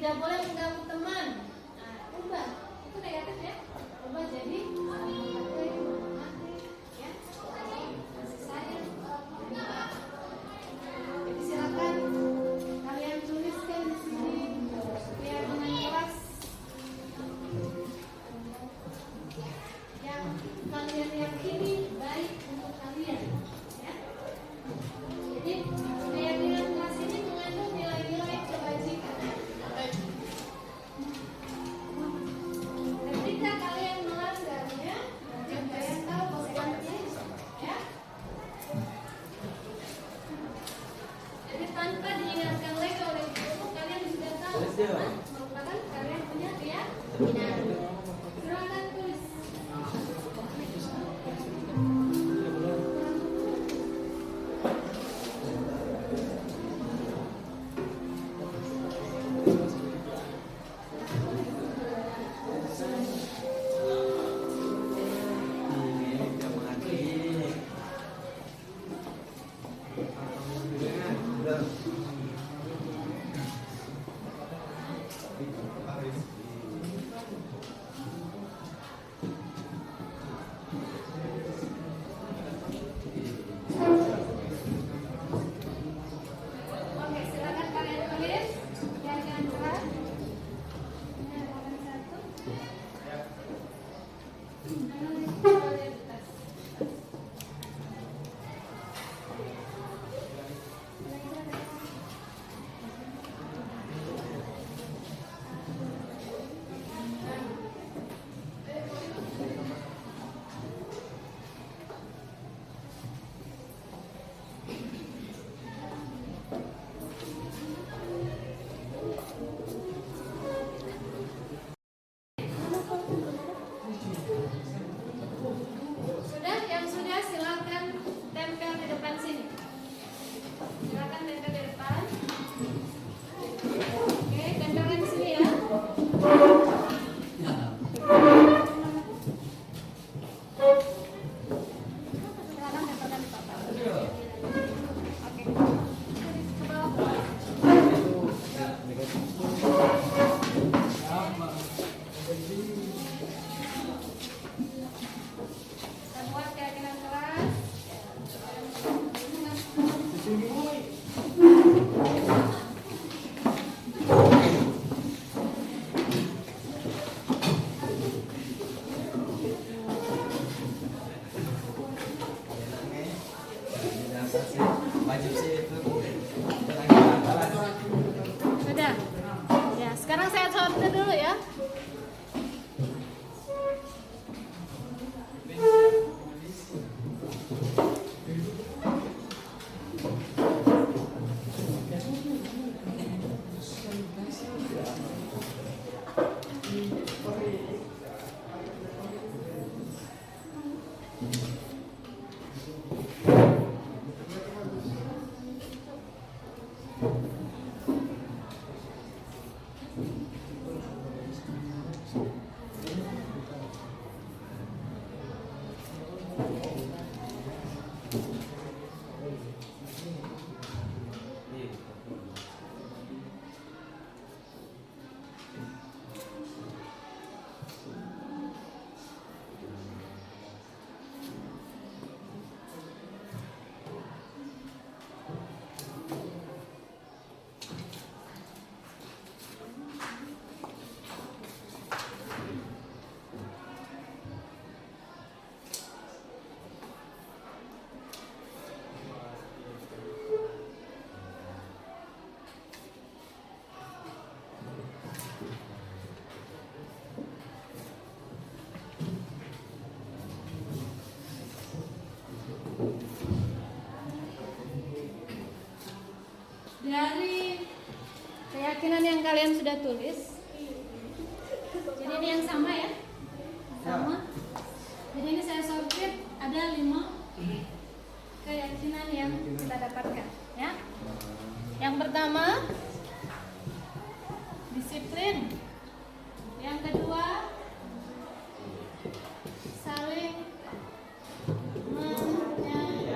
Tidak boleh mengganggu teman. Nah, ubah. Itu negatif ya. Ubah jadi saling menghargai, menghormati, ya. Kasih sayang. Jadi silakan kalian tuliskan di sini biar dengan kelas yang kalian yakini baik untuk kalian, ya. Jadi keyakinan kelas ini mengandung nilai-nilai kebajikan. Ketika kalian melanggarnya, kalian tahu konsekuensinya, ya. Jadi tanpa diingatkan lagi oleh guru, kalian sudah tahu karena merupakan kalian punya keyakinan. Silakan tulis. Oke, silakan kalian tulis keyakinan kelas. Halaman 1. Analisis prioritas. Sudah, yang sudah silakan tempel di depan sini. Silakan tempel di depan. Oke, tempelkan di sini ya. Silakan tempelkan di papan. Oke. Ke bawah. Kita buat keyakinan kelas. Sudah. Ya, sekarang saya sortir dulu ya. Dari keyakinan yang kalian sudah tulis, jadi ini yang sama ya, sama. Jadi ini saya sortir ada 5 keyakinan yang kita dapatkan, ya. Yang pertama, disiplin. Yang kedua, saling menyayangi.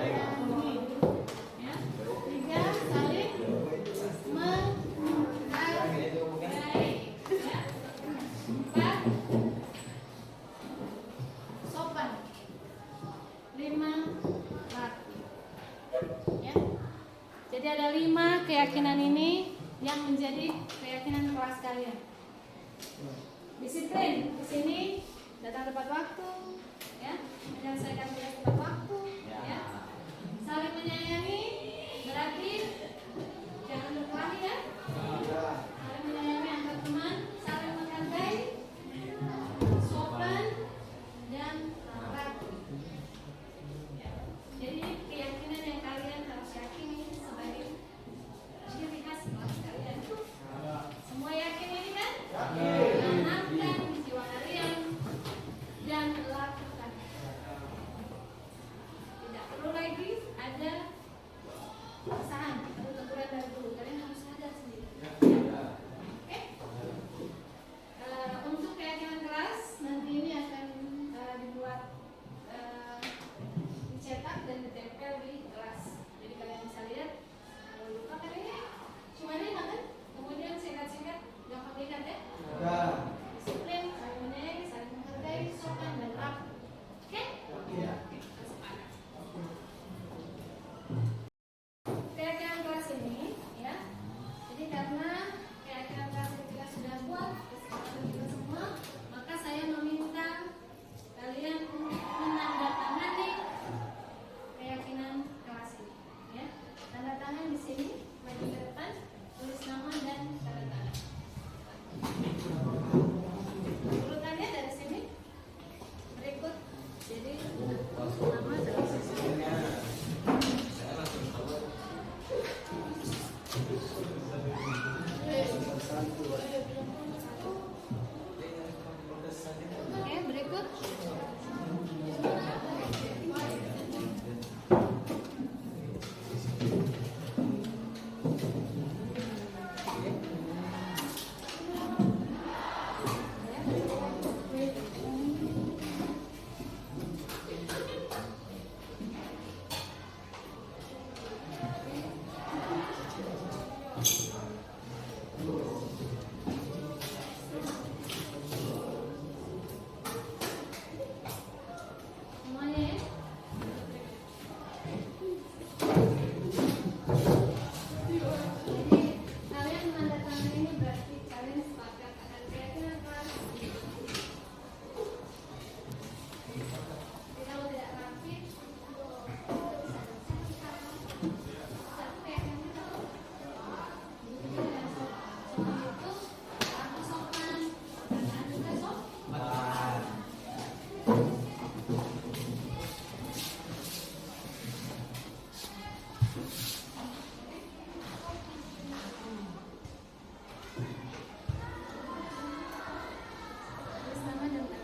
Ya. 3, saling menghargai. keyakinan ini yang menjadi keyakinan kelas kalian. Disiplin di sini, datang tepat waktu, ya, menyelesaikan tugas tepat waktu, ya. Saling menyayangi, berarti jangan berkelahi, ya. Saling menyayangi antar teman, saling menghargai, sopan dan rapi. Ya. Jadi keyakinan yang kalian harus yakini sebagai ciri khas kelas kalian. Semua yakin ini kan? Tanamkan di jiwa kalian dan lakukan. Tidak perlu lagi ada paksaan atau teguran dari guru. Kalian harus sadar sendiri. Oke? Untuk keyakinan kelas nanti ini akan dibuat dicetak dan ditempel di kelas. Jadi kalian bisa lihat. Kalau lupa kalian cuma 5 kan? Kemudian singkat-singkat, gampang diingat ya. Disiplin, saling menyayangi, saling menghargai, sopan dan rapi. Oke? Sepakat. Keyakinan kelas ini, ya. Jadi karena keyakinan kelas ini kita sudah buat, kesepakatan kita semua, maka saya meminta kalian menandatangani keyakinan kelas ini, ya. Tanda tangan di sini, maju ke depan, tulis nama dan tanda tangan. Urutannya dari sini berikut. Jadi nama dari sini. Oke, berikut. Semuanya ya. Jadi kalian menandatangani ini berarti kalian sepakat akan keyakinan kelas. Jadi kalau tidak rapi, satu keyakinan kita. Sopan itu aku sopan, perkataan juga sopan. Tulis nama dan tanda.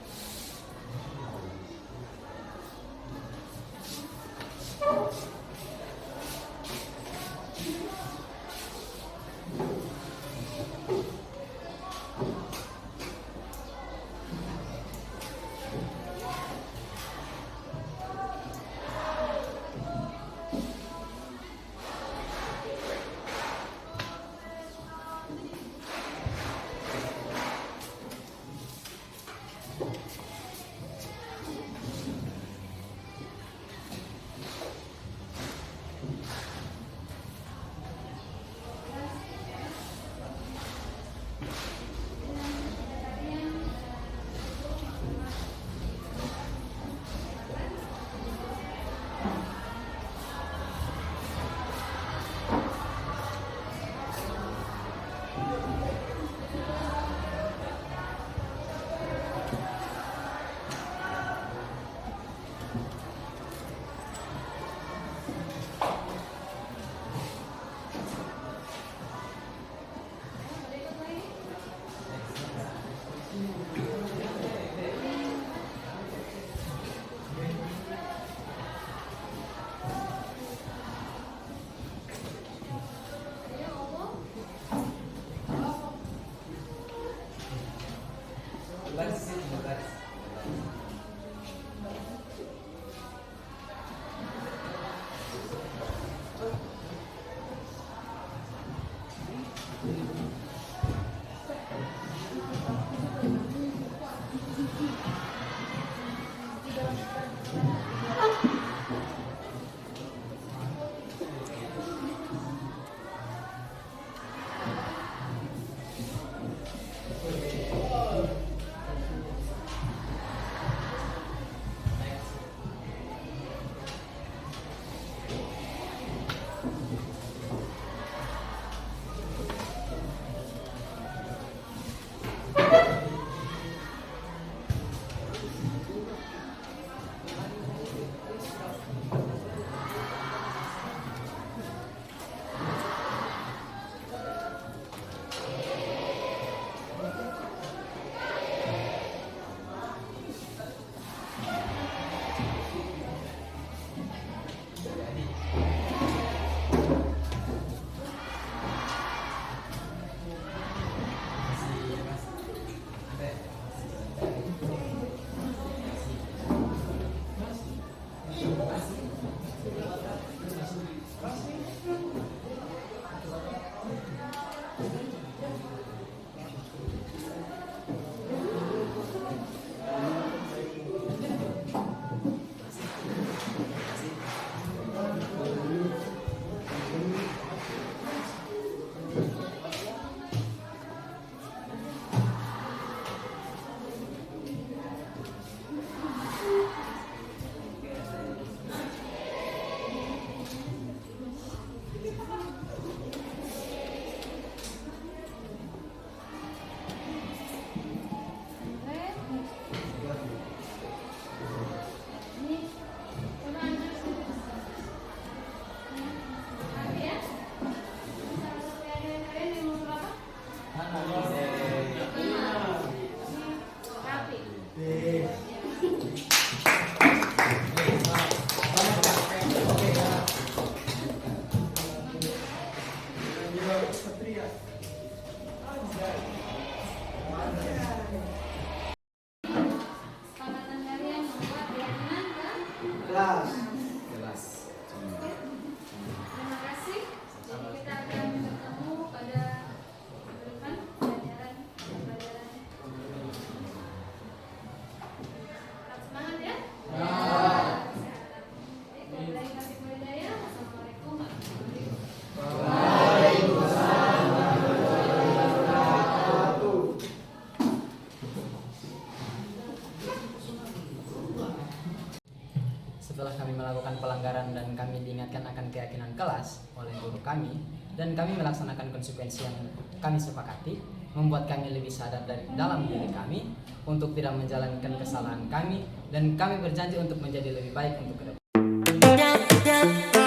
Berikut lagi. Ayo ngomong. melakukan pelanggaran dan kami diingatkan akan keyakinan kelas oleh guru kami, dan kami melaksanakan konsekuensi yang kami sepakati, membuat kami lebih sadar dari dalam diri kami untuk tidak menjalankan kesalahan kami, dan kami berjanji untuk menjadi lebih baik untuk ke depan.